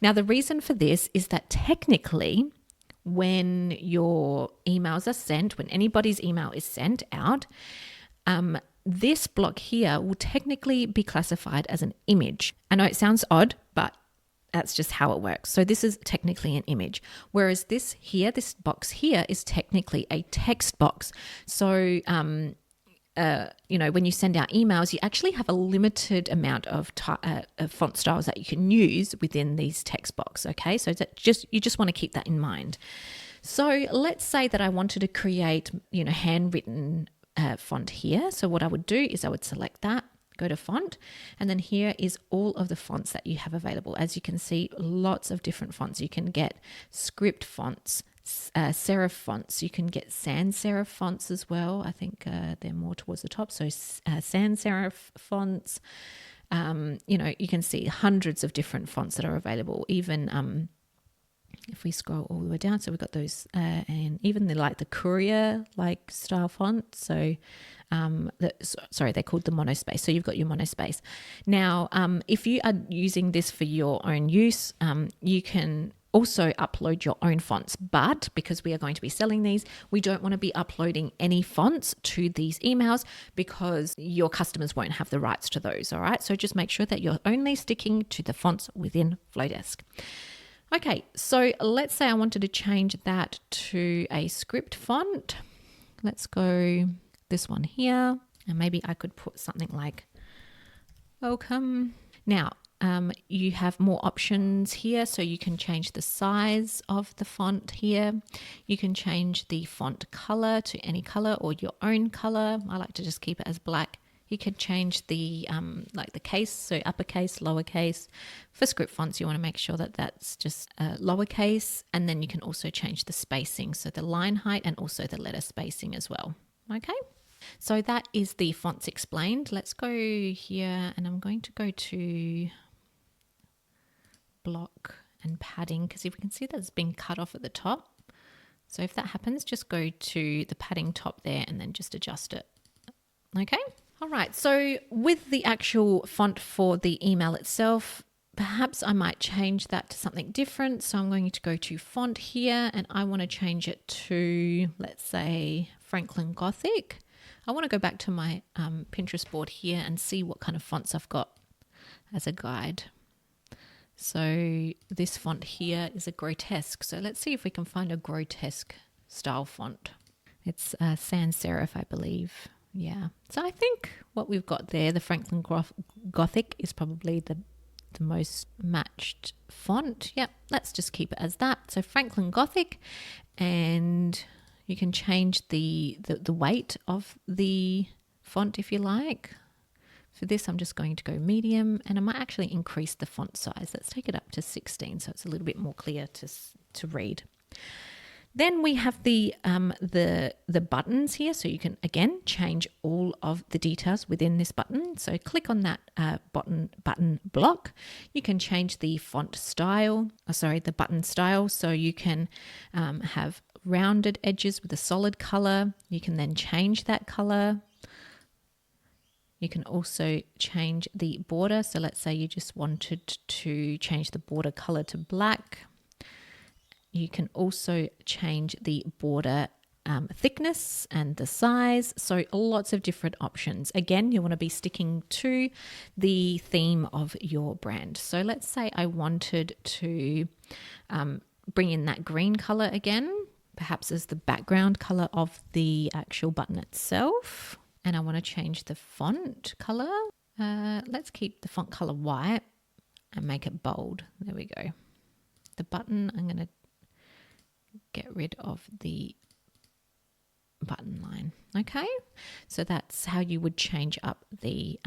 Now, the reason for this is that technically, when your emails are sent, when anybody's email is sent out, this block here will technically be classified as an image. I know it sounds odd, but that's just how it works. So this is technically an image, whereas this here, this box here is technically a text box. So when you send out emails, you actually have a limited amount of font styles that you can use within these text box. Okay, so you just want to keep that in mind. So let's say that I wanted to create, handwritten font here. So what I would do is I would select that, go to font, and then here is all of the fonts that you have available. As you can see, lots of different fonts. You can get script fonts, serif fonts. You can get sans serif fonts as well. I think they're more towards the top. So sans serif fonts. You can see hundreds of different fonts that are available. Even if we scroll all the way down, so we've got those, and even the courier style font. So, they're called the monospace. So you've got your monospace. Now, if you are using this for your own use, you can also upload your own fonts, but because we are going to be selling these, we don't want to be uploading any fonts to these emails because your customers won't have the rights to those. All right. So just make sure that you're only sticking to the fonts within Flodesk. Okay, so let's say I wanted to change that to a script font. Let's go this one here, and maybe I could put something like welcome. Now, you have more options here, so you can change the size of the font here. You can change the font color to any color or your own color. I like to just keep it as black. You could change the the case, so uppercase, lowercase. For script fonts, you want to make sure that that's just lowercase, and then you can also change the spacing, so the line height and also the letter spacing as well. Okay, so that is the fonts explained. Let's go here, and I'm going to go to block and padding, because if we can see that it's been cut off at the top. So if that happens, just go to the padding top there and then just adjust it. Okay. All right, so with the actual font for the email itself, perhaps I might change that to something different. So I'm going to go to font here, and I want to change it to, let's say, Franklin Gothic. I want to go back to my Pinterest board here and see what kind of fonts I've got as a guide. So this font here is a grotesque. So let's see if we can find a grotesque style font. It's sans serif, I believe. Yeah, so I think what we've got there, the Franklin Gothic, is probably the most matched font. Yep, let's just keep it as that. So Franklin Gothic, and you can change the weight of the font if you like. For this, I'm just going to go medium, and I might actually increase the font size. Let's take it up to 16, so it's a little bit more clear to read. Then we have the buttons here, so you can again change all of the details within this button. So click on that button block. You can change the font style, the button style. So you can have rounded edges with a solid color. You can then change that color. You can also change the border. So let's say you just wanted to change the border color to black. You can also change the border thickness and the size. So lots of different options. Again, you want to be sticking to the theme of your brand. So let's say I wanted to bring in that green color again, perhaps as the background color of the actual button itself. And I want to change the font color. Let's keep the font color white and make it bold. There we go. The button, I'm going to get rid of the button line. Okay, so that's how you would change up the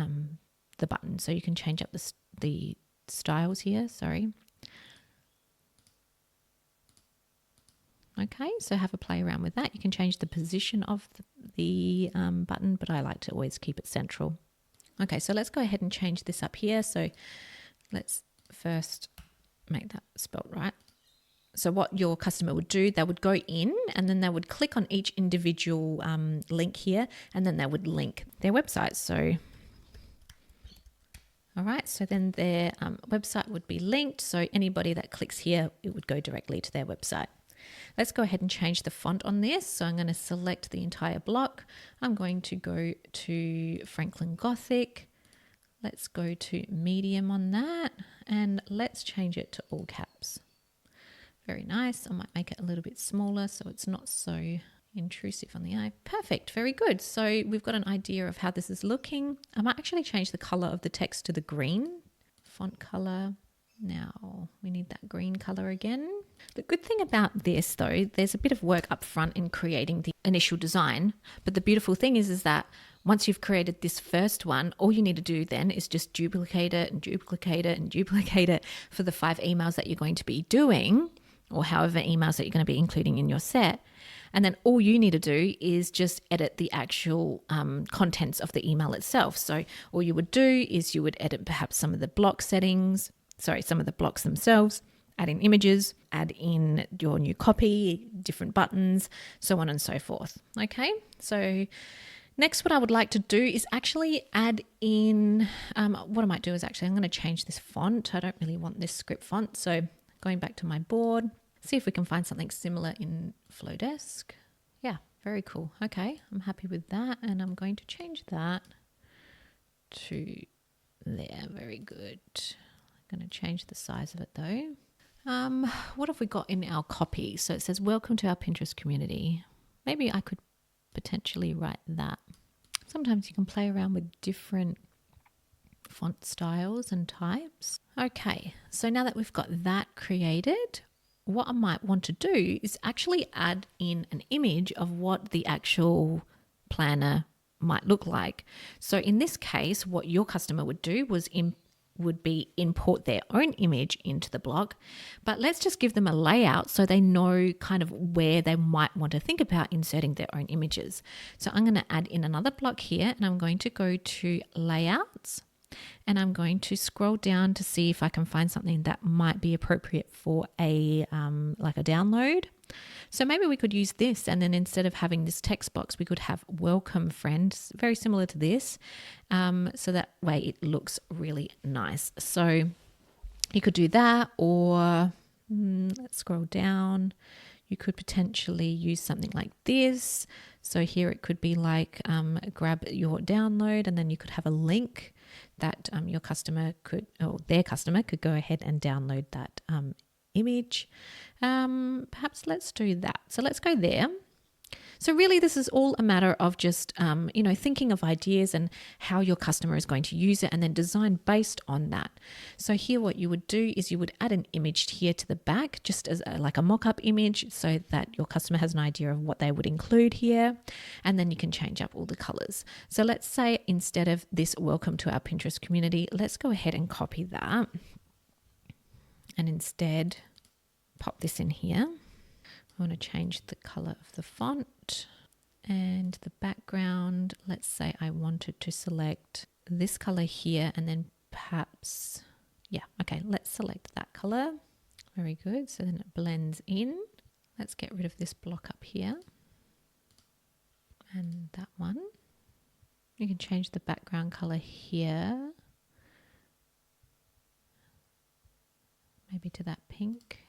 button. So you can change up the styles here. Sorry. Okay, so have a play around with that. You can change the position of the button, but I like to always keep it central. Okay, so let's go ahead and change this up here. So let's first make that spelt right. So what your customer would do, they would go in and then they would click on each individual link here, and then they would link their website. So, all right, so then their website would be linked. So anybody that clicks here, it would go directly to their website. Let's go ahead and change the font on this. So I'm going to select the entire block. I'm going to go to Franklin Gothic. Let's go to medium on that, and let's change it to all caps. Very nice. I might make it a little bit smaller so it's not so intrusive on the eye. Perfect. Very good. So we've got an idea of how this is looking. I might actually change the color of the text to the green font color. Now we need that green color again. The good thing about this though, there's a bit of work up front in creating the initial design. But the beautiful thing is that once you've created this first one, all you need to do then is just duplicate it and duplicate it and duplicate it for the 5 emails that you're going to be doing, or however emails that you're going to be including in your set. And then all you need to do is just edit the actual contents of the email itself. So all you would do is you would edit perhaps some of the block settings, some of the blocks themselves, add in images, add in your new copy, different buttons, so on and so forth. Okay, so next what I would like to do is actually add in, what I might do is actually I'm going to change this font. I don't really want this script font, so going back to my board, see if we can find something similar in Flodesk. Yeah, very cool. Okay, I'm happy with that, and I'm going to change that to there. Very good. I'm going to change the size of it though. What have we got in our copy? So it says, welcome to our Pinterest community. Maybe I could potentially write that. Sometimes you can play around with different font styles and types. Okay, so now that we've got that created, what I might want to do is actually add in an image of what the actual planner might look like. So in this case, what your customer would do would be import their own image into the block, but let's just give them a layout so they know kind of where they might want to think about inserting their own images. So I'm going to add in another block here, and I'm going to go to layouts, and I'm going to scroll down to see if I can find something that might be appropriate for a like a download. So maybe we could use this, and then instead of having this text box, we could have welcome friends, very similar to this. So that way it looks really nice. So you could do that, or let's scroll down. You could potentially use something like this. So here it could be like grab your download, and then you could have a link that your customer could, or their customer could go ahead and download that image. Perhaps let's do that. So let's go there. So really this is all a matter of just, thinking of ideas and how your customer is going to use it, and then design based on that. So here what you would do is you would add an image here to the back, just as like a mock-up image, so that your customer has an idea of what they would include here. And then you can change up all the colors. So let's say instead of this welcome to our Pinterest community, let's go ahead and copy that. And instead pop this in here. I want to change the color of the font and the background. Let's say I wanted to select this color here, and then perhaps, let's select that color. Very good. So then it blends in. Let's get rid of this block up here and that one. You can change the background color here, maybe to that pink.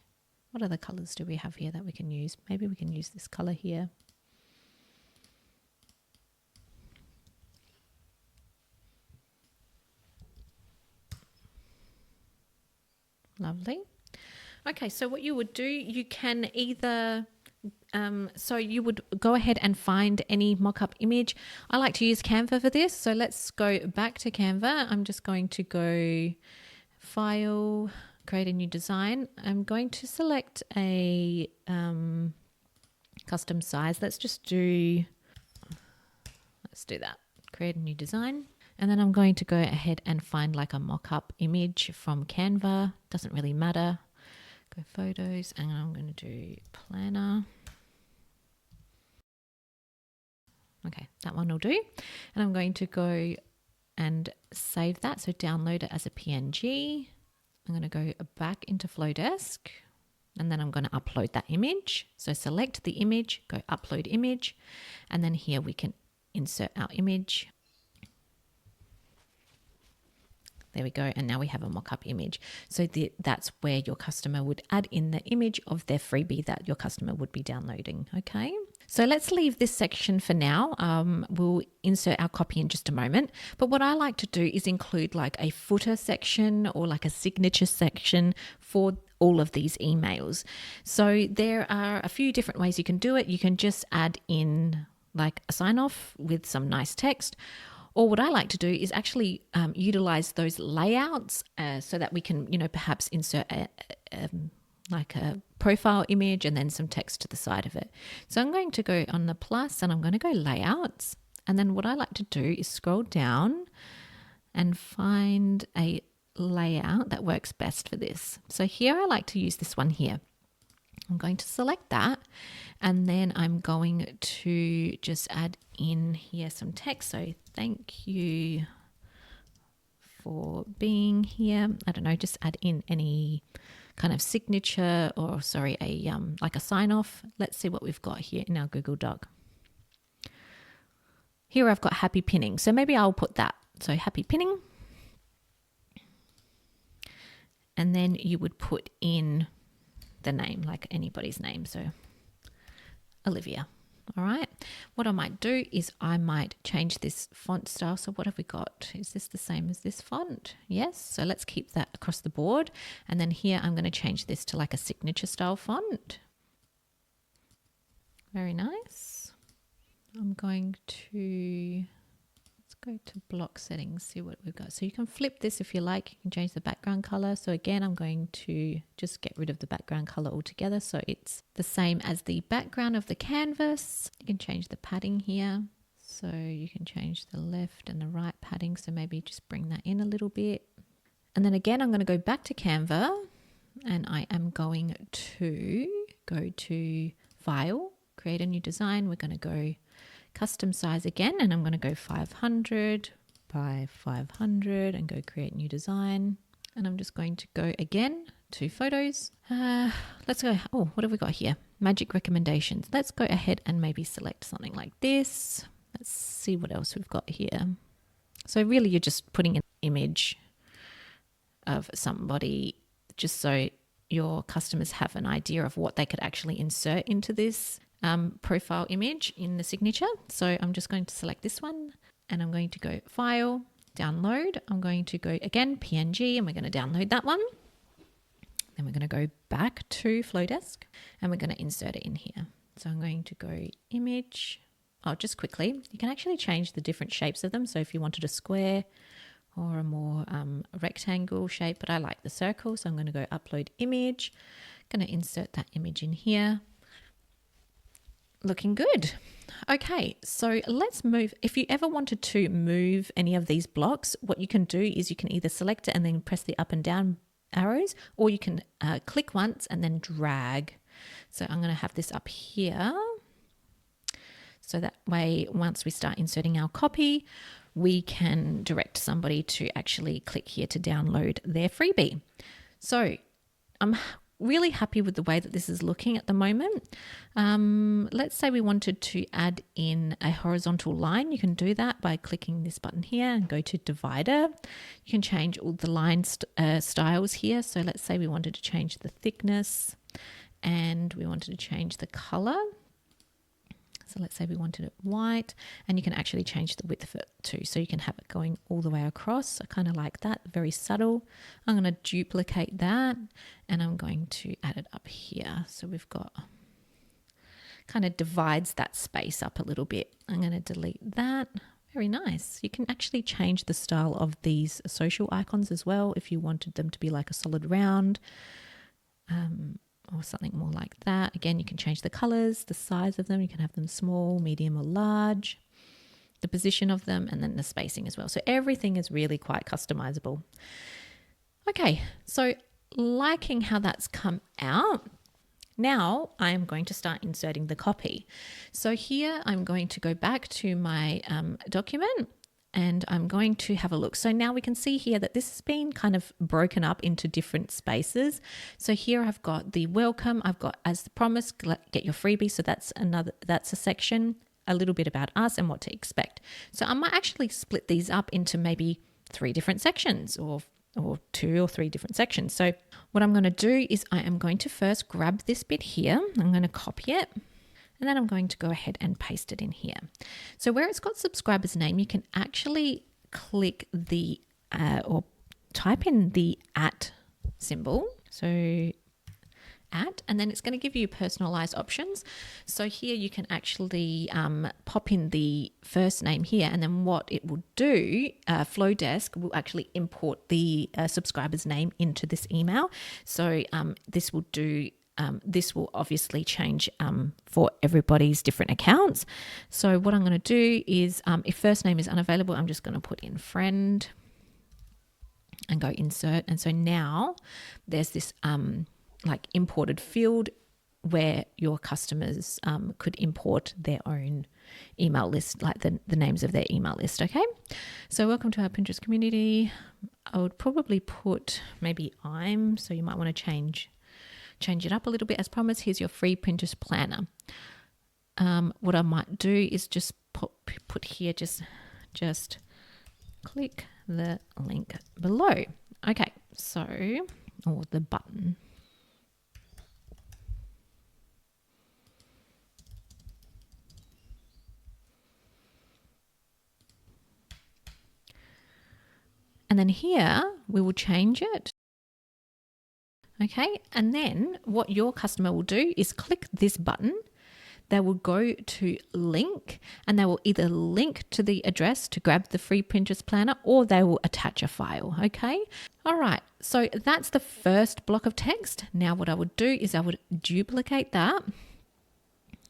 What other colors do we have here that we can use? Maybe we can use this color here. Lovely. Okay, so what you would do, you can either, so you would go ahead and find any mock-up image. I like to use Canva for this. So let's go back to Canva. I'm just going to go File, create a new design. I'm going to select a custom size. Let's do that. Create a new design. And then I'm going to go ahead and find like a mock-up image from Canva. Doesn't really matter. Go photos, and I'm going to do planner. Okay, that one will do. And I'm going to go and save that. So download it as a PNG. I'm going to go back into Flodesk, and then I'm going to upload that image. So select the image, go upload image, and then here we can insert our image. There we go. And now we have a mock-up image. So that's where your customer would add in the image of their freebie that your customer would be downloading. Okay. So let's leave this section for now. We'll insert our copy in just a moment. But what I like to do is include like a footer section or like a signature section for all of these emails. So there are a few different ways you can do it. You can just add in like a sign off with some nice text. Or what I like to do is actually utilize those layouts so that we can, perhaps insert like a profile image and then some text to the side of it. So I'm going to go on the plus and I'm going to go layouts. And then what I like to do is scroll down and find a layout that works best for this. So here I like to use this one here. I'm going to select that, and then I'm going to just add in here some text. So thank you for being here. I don't know, just add in any kind of signature or like a sign off. Let's see what we've got here in our Google Doc. Here I've got happy pinning. So maybe I'll put that. So happy pinning. And then you would put in the name, like anybody's name. So Olivia. All right. What I might do is I might change this font style. So what have we got? Is this the same as this font? Yes. So let's keep that across the board. And then here I'm going to change this to like a signature style font. Very nice. I'm going to, let's go to block settings, see what we've got. So you can flip this if you like. You can change the background color. So again, I'm going to just get rid of the background color altogether. So it's the same as the background of the canvas. You can change the padding here. So you can change the left and the right padding. So maybe just bring that in a little bit. And then again, I'm going to go back to Canva and I am going to go to File, create a new design. We're going to go custom size again, and I'm going to go 500 by 500 and go create new design. And I'm just going to go again to photos. Let's go. Oh, what have we got here? Magic recommendations. Let's go ahead and maybe select something like this. Let's see what else we've got here. So really you're just putting an image of somebody just so your customers have an idea of what they could actually insert into this profile image in the signature. So I'm just going to select this one and I'm going to go File, Download. I'm going to go again PNG and we're going to download that one. Then we're going to go back to Flodesk and we're going to insert it in here. So I'm going to go Image. Oh, just quickly, you can actually change the different shapes of them. So if you wanted a square or a more rectangle shape, but I like the circle. So I'm going to go Upload Image. Going to insert that image in here. Looking good. Okay, so let's move. If you ever wanted to move any of these blocks, what you can do is you can either select it and then press the up and down arrows, or you can click once and then drag. So I'm going to have this up here. So that way, once we start inserting our copy, we can direct somebody to actually click here to download their freebie. So I'm really happy with the way that this is looking at the moment. Let's say we wanted to add in a horizontal line. You can do that by clicking this button here and go to divider. You can change all the line styles here. So let's say we wanted to change the thickness and we wanted to change the color. So So let's say we wanted it white, and you can actually change the width of it too. So you can have it going all the way across. I kind of like that, very subtle. I'm going to duplicate that, and I'm going to add it up here. So we've got, kind of divides that space up a little bit. I'm going to delete that. Very nice. You can actually change the style of these social icons as well if you wanted them to be like a solid round. Or something more like that. Again, you can change the colors, the size of them. You can have them small, medium, or large, the position of them, and then the spacing as well. So everything is really quite customizable. Okay, so liking how that's come out. Now I'm going to start inserting the copy. So here I'm going to go back to my document, and I'm going to have a look. So now we can see here that this has been kind of broken up into different spaces. So here I've got the welcome, I've got as the promise, get your freebie. So that's a section, a little bit about us and what to expect. So I might actually split these up into maybe 3 different sections or 2 or 3 different sections. So what I'm going to do is I am going to first grab this bit here. I'm going to copy it. And then I'm going to go ahead and paste it in here. So where it's got subscriber's name, you can actually click the or type in the @ symbol. So @ and then it's going to give you personalized options. So here you can actually pop in the first name here, and then what it will do, Flodesk will actually import the subscriber's name into this email. So this will do this will obviously change for everybody's different accounts. So what I'm going to do is if first name is unavailable, I'm just going to put in friend and go insert. And so now there's this like imported field where your customers could import their own email list, like the names of their email list. Okay. So welcome to our Pinterest community. I would probably put maybe so you might want to change it up a little bit. As promised, here's your free Pinterest planner. What I might do is just put here, just click the link below. Okay, so, or the button. And then here we will change it. Okay, and then what your customer will do is click this button. They will go to link, and they will either link to the address to grab the free Pinterest planner, or they will attach a file. Okay, all right, so that's the first block of text. Now what I would do is I would duplicate that.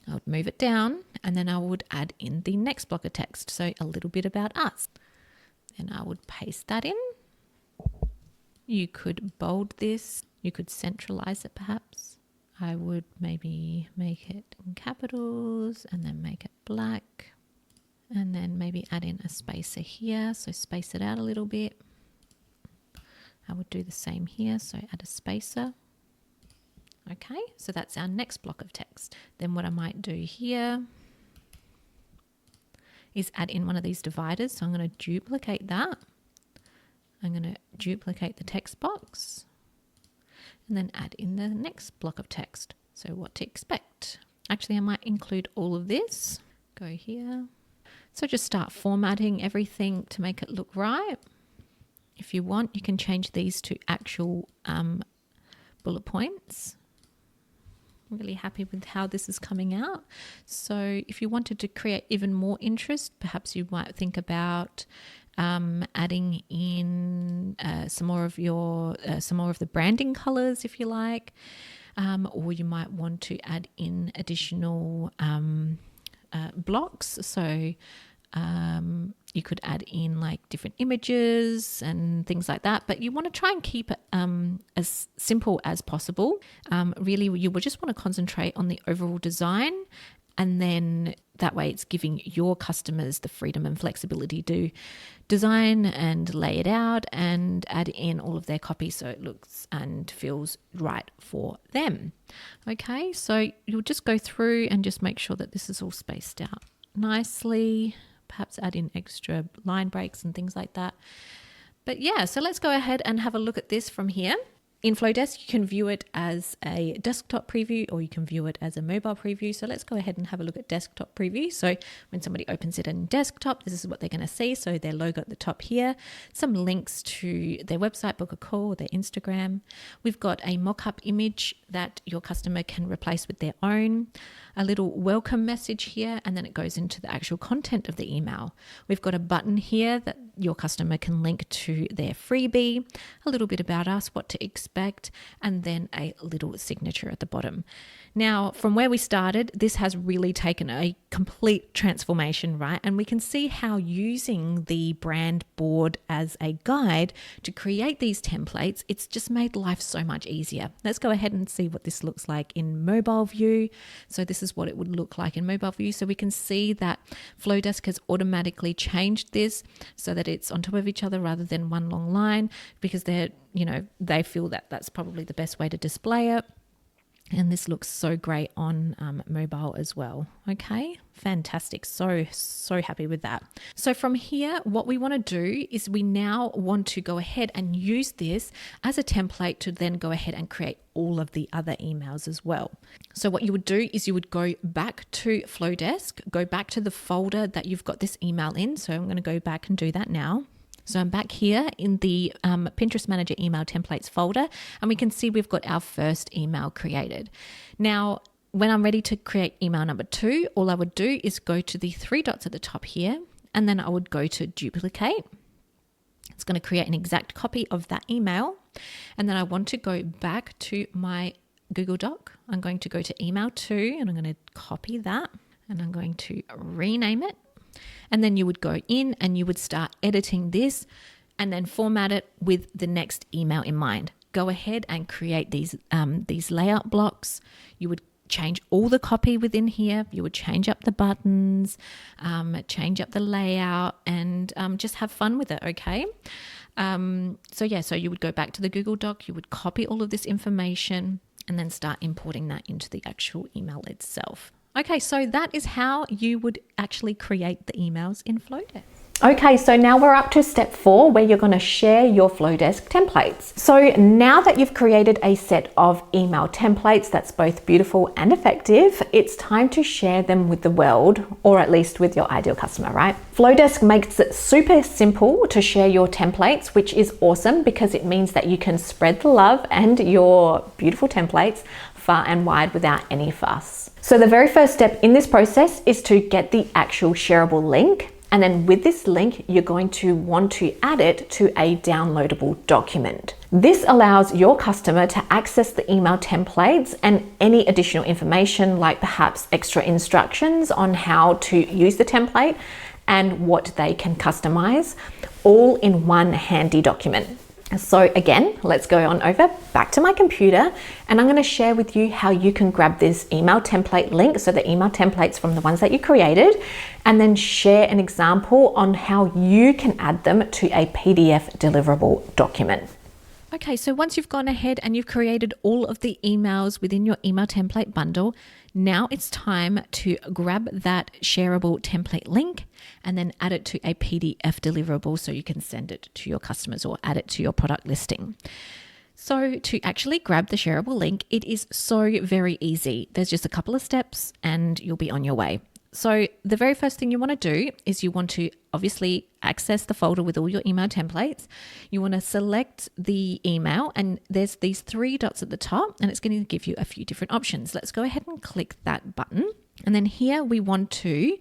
I would move it down, and then I would add in the next block of text. So a little bit about us. And I would paste that in. You could bold this. You could centralize it perhaps. I would maybe make it in capitals and then make it black. And then maybe add in a spacer here. So space it out a little bit. I would do the same here. So add a spacer. Okay, so that's our next block of text. Then what I might do here is add in one of these dividers. So I'm going to duplicate that. I'm going to duplicate the text box and then add in the next block of text. So what to expect. Actually, I might include all of this. Go here. So just start formatting everything to make it look right. If you want, you can change these to actual bullet points. I'm really happy with how this is coming out. So if you wanted to create even more interest, perhaps you might think about adding in some more of the branding colors, if you like, or you might want to add in additional blocks. So you could add in like different images and things like that, but you want to try and keep it as simple as possible. Really, you will just want to concentrate on the overall design, and then that way it's giving your customers the freedom and flexibility to design and lay it out and add in all of their copy so it looks and feels right for them. Okay, so you'll just go through and just make sure that this is all spaced out nicely. Perhaps add in extra line breaks and things like that. But yeah, so let's go ahead and have a look at this from here. In Flodesk, you can view it as a desktop preview or you can view it as a mobile preview. So let's go ahead and have a look at desktop preview. So when somebody opens it in desktop, this is what they're going to see. So their logo at the top here, some links to their website, book a call, their Instagram. We've got a mock-up image that your customer can replace with their own, a little welcome message here, and then it goes into the actual content of the email. We've got a button here that your customer can link to their freebie, a little bit about us, what to expect, and then a little signature at the bottom. Now, from where we started, this has really taken a complete transformation, right? And we can see how using the brand board as a guide to create these templates, it's just made life so much easier. Let's go ahead and see what this looks like in mobile view. So this is what it would look like in mobile view. So we can see that Flodesk has automatically changed this so that it's on top of each other rather than one long line, because they feel that that's probably the best way to display it. And this looks so great on mobile as well. Okay, fantastic. So happy with that. So from here, what we want to do is we now want to go ahead and use this as a template to then go ahead and create all of the other emails as well. So what you would do is you would go back to Flodesk, go back to the folder that you've got this email in. So I'm going to go back and do that now. So I'm back here in the Pinterest Manager email templates folder, and we can see we've got our first email created. Now, when I'm ready to create email number 2, all I would do is go to the 3 dots at the top here, and then I would go to duplicate. It's going to create an exact copy of that email. And then I want to go back to my Google Doc. I'm going to go to email 2, and I'm going to copy that, and I'm going to rename it. And then you would go in and you would start editing this and then format it with the next email in mind. Go ahead and create these layout blocks. You would change all the copy within here. You would change up the buttons, change up the layout, and just have fun with it, okay? So you would go back to the Google Doc, you would copy all of this information and then start importing that into the actual email itself. Okay, so that is how you would actually create the emails in Flodesk. Okay, so now we're up to step 4 where you're going to share your Flodesk templates. So now that you've created a set of email templates that's both beautiful and effective, it's time to share them with the world, or at least with your ideal customer, right? Flodesk makes it super simple to share your templates, which is awesome because it means that you can spread the love and your beautiful templates far and wide without any fuss. So the very first step in this process is to get the actual shareable link. And then with this link, you're going to want to add it to a downloadable document. This allows your customer to access the email templates and any additional information, like perhaps extra instructions on how to use the template and what they can customize, all in one handy document. So again, let's go on over back to my computer, and I'm going to share with you how you can grab this email template link, so the email templates from the ones that you created, and then share an example on how you can add them to a PDF deliverable document. Okay, so once you've gone ahead and you've created all of the emails within your email template bundle, now it's time to grab that shareable template link and then add it to a PDF deliverable so you can send it to your customers or add it to your product listing. So to actually grab the shareable link, it is so very easy. There's just a couple of steps and you'll be on your way. So the very first thing you want to do is you want to obviously access the folder with all your email templates. You want to select the email, and there's these 3 dots at the top, and it's going to give you a few different options. Let's go ahead and click that button. And then here we want to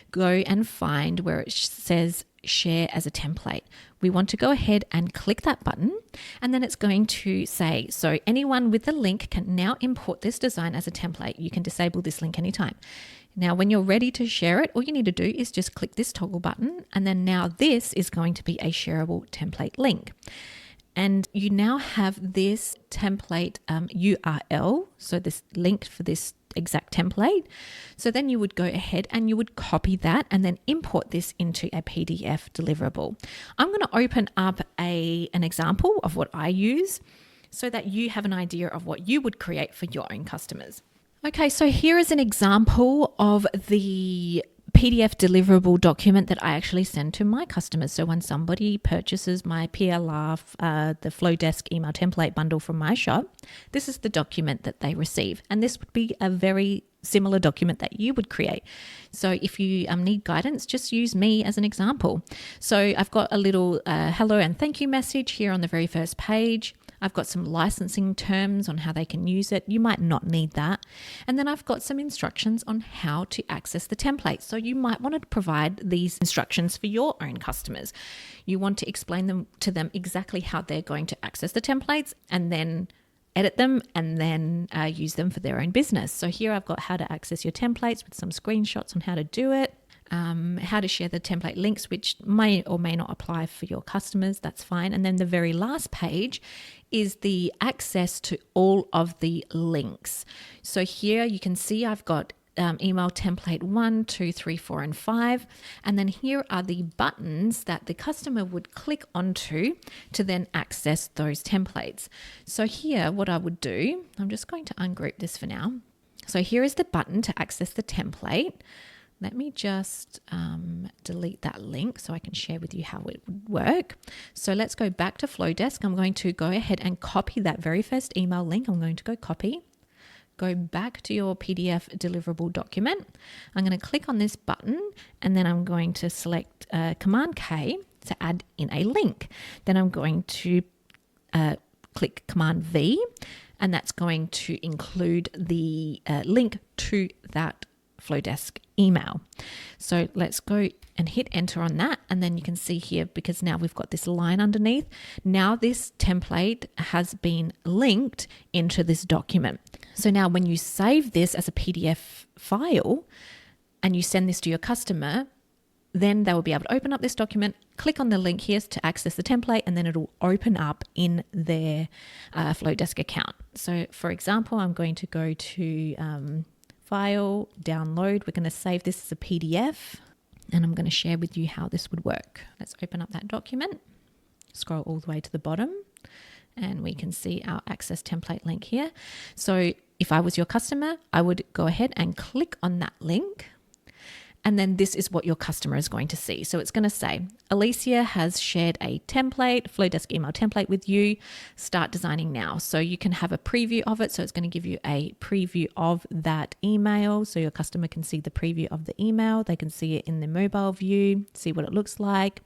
go and find where it says share as a template. We want to go ahead and click that button, and then it's going to say, so anyone with the link can now import this design as a template. You can disable this link anytime. Now, when you're ready to share it, all you need to do is just click this toggle button, and then now this is going to be a shareable template link. And you now have this template URL, so this link for this exact template. So then you would go ahead and you would copy that and then import this into a PDF deliverable. I'm going to open up an example of what I use so that you have an idea of what you would create for your own customers. Okay, so here is an example of the PDF deliverable document that I actually send to my customers. So when somebody purchases my PLR, the Flodesk email template bundle from my shop, this is the document that they receive. And this would be a very similar document that you would create. So if you need guidance, just use me as an example. So I've got a little hello and thank you message here on the very first page. I've got some licensing terms on how they can use it. You might not need that. And then I've got some instructions on how to access the template. So you might want to provide these instructions for your own customers. You want to explain them to them exactly how they're going to access the templates and then edit them and then use them for their own business. So here I've got how to access your templates with some screenshots on how to do it. How to share the template links, which may or may not apply for your customers, that's fine. And then the very last page is the access to all of the links. So here you can see I've got email template 1, 2, 3, 4, and 5. And then here are the buttons that the customer would click onto to then access those templates. So here what I would do, I'm just going to ungroup this for now. So here is the button to access the template. Let me just delete that link so I can share with you how it would work. So let's go back to Flodesk. I'm going to go ahead and copy that very first email link. I'm going to go copy, go back to your PDF deliverable document. I'm going to click on this button and then I'm going to select Command K to add in a link. Then I'm going to click Command V and that's going to include the link to that Flodesk email. So let's go and hit enter on that. And then you can see here, because now we've got this line underneath, now this template has been linked into this document. So now when you save this as a PDF file and you send this to your customer, then they will be able to open up this document, click on the link here to access the template, and then it'll open up in their Flodesk account. So for example, I'm going to go to File, download. We're going to save this as a PDF and I'm going to share with you how this would work. Let's open up that document, scroll all the way to the bottom and we can see our access template link here. So if I was your customer, I would go ahead and click on that link. And then this is what your customer is going to see. So it's going to say, Alicia has shared a template, Flodesk email template with you. Start designing now. So you can have a preview of it. So it's going to give you a preview of that email. So your customer can see the preview of the email. They can see it in the mobile view, see what it looks like.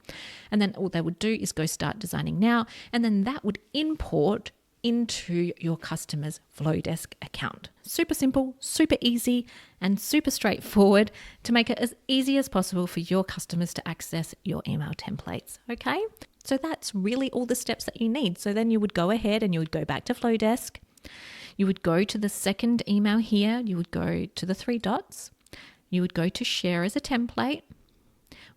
And then all they would do is go start designing now. And then that would import into your customer's Flodesk account. Super simple, super easy, and super straightforward to make it as easy as possible for your customers to access your email templates, okay? So that's really all the steps that you need. So then you would go ahead and you would go back to Flodesk. You would go to the second email here. You would go to the 3 dots. You would go to share as a template.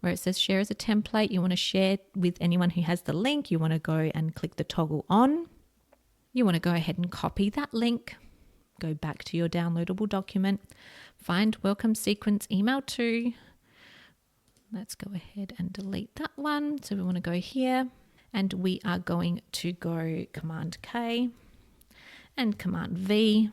Where it says share as a template, you want to share with anyone who has the link. You want to go and click the toggle on. You want to go ahead and copy that link, go back to your downloadable document, find welcome sequence email 2. Let's go ahead and delete that one. So we want to go here and we are going to go Command K and Command V,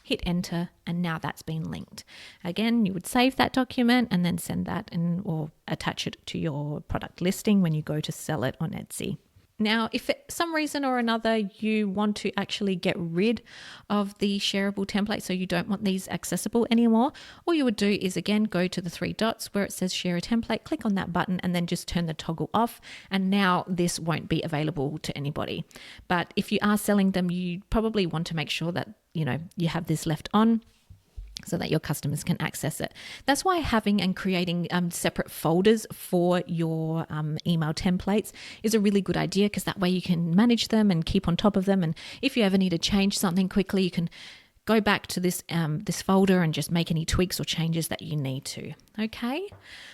hit enter, and now that's been linked. Again, you would save that document and then send that in or attach it to your product listing when you go to sell it on Etsy. Now, if for some reason or another you want to actually get rid of the shareable template, so you don't want these accessible anymore, all you would do is again go to the 3 dots where it says share a template, click on that button and then just turn the toggle off, and now this won't be available to anybody. But if you are selling them, you probably want to make sure that you have this left on so that your customers can access it. That's why having and creating separate folders for your email templates is a really good idea, because that way you can manage them and keep on top of them. And if you ever need to change something quickly, you can go back to this folder and just make any tweaks or changes that you need to. Okay.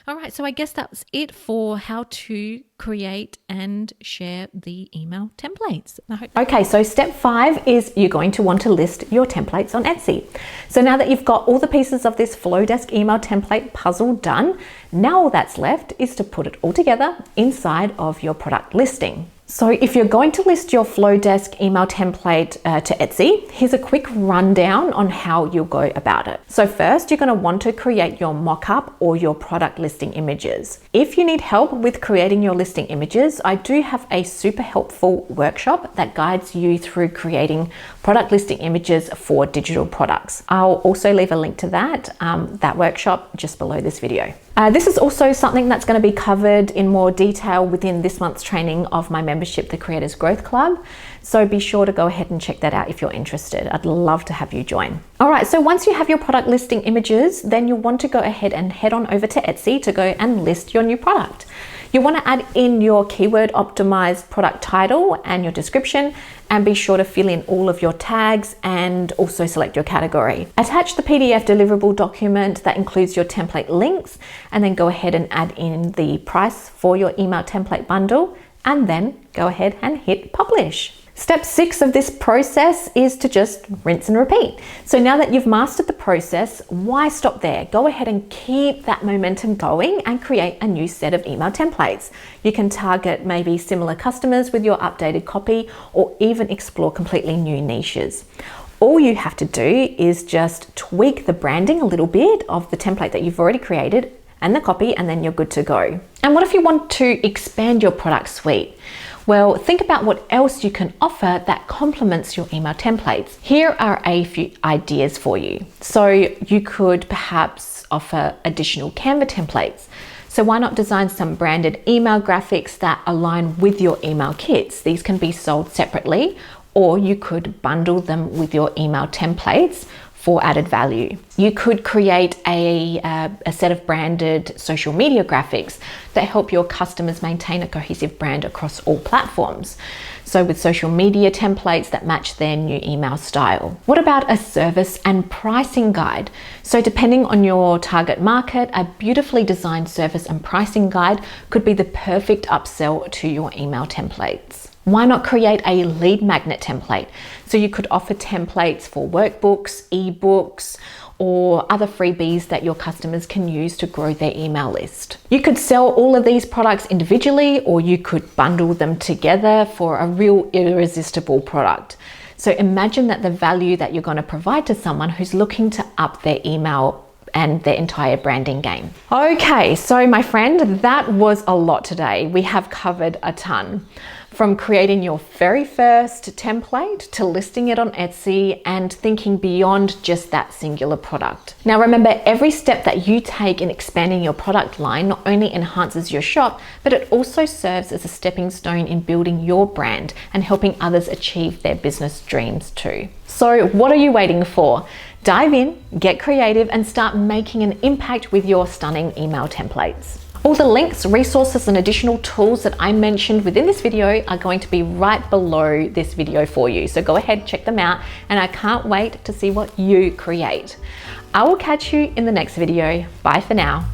All right. So I guess that's it for how to create and share the email templates. Okay. So step 5 is you're going to want to list your templates on Etsy. So now that you've got all the pieces of this Flodesk email template puzzle done, now all that's left is to put it all together inside of your product listing. So if you're going to list your Flodesk email template to Etsy, here's a quick rundown on how you'll go about it. So first, you're going to want to create your mock-up or your product listing images. If you need help with creating your listing images, I do have a super helpful workshop that guides you through creating product listing images for digital products. I'll also leave a link to that workshop just below this video. This is also something that's going to be covered in more detail within this month's training of my membership, the Creators Growth Club. So be sure to go ahead and check that out if you're interested. I'd love to have you join. All right, so once you have your product listing images, then you'll want to go ahead and head on over to Etsy to go and list your new product. You want to add in your keyword optimized product title and your description, and be sure to fill in all of your tags and also select your category. Attach the PDF deliverable document that includes your template links, and then go ahead and add in the price for your email template bundle, and then go ahead and hit publish. Step 6 of this process is to just rinse and repeat. So now that you've mastered the process, why stop there? Go ahead and keep that momentum going and create a new set of email templates. You can target maybe similar customers with your updated copy, or even explore completely new niches. All you have to do is just tweak the branding a little bit of the template that you've already created and the copy, and then you're good to go. And what if you want to expand your product suite? Well, think about what else you can offer that complements your email templates. Here are a few ideas for you. So you could perhaps offer additional Canva templates. So why not design some branded email graphics that align with your email kits? These can be sold separately, or you could bundle them with your email templates for added value. You could create a set of branded social media graphics that help your customers maintain a cohesive brand across all platforms. So with social media templates that match their new email style. What about a service and pricing guide? So depending on your target market, a beautifully designed service and pricing guide could be the perfect upsell to your email templates. Why not create a lead magnet template? So you could offer templates for workbooks, ebooks, or other freebies that your customers can use to grow their email list. You could sell all of these products individually, or you could bundle them together for a real irresistible product. So imagine that the value that you're going to provide to someone who's looking to up their email and their entire branding game. Okay, so my friend, that was a lot today. We have covered a ton. From creating your very first template to listing it on Etsy and thinking beyond just that singular product. Now remember, every step that you take in expanding your product line not only enhances your shop, but it also serves as a stepping stone in building your brand and helping others achieve their business dreams too. So what are you waiting for? Dive in, get creative, and start making an impact with your stunning email templates. All the links, resources, and additional tools that I mentioned within this video are going to be right below this video for you. So go ahead, check them out, and I can't wait to see what you create. I will catch you in the next video. Bye for now.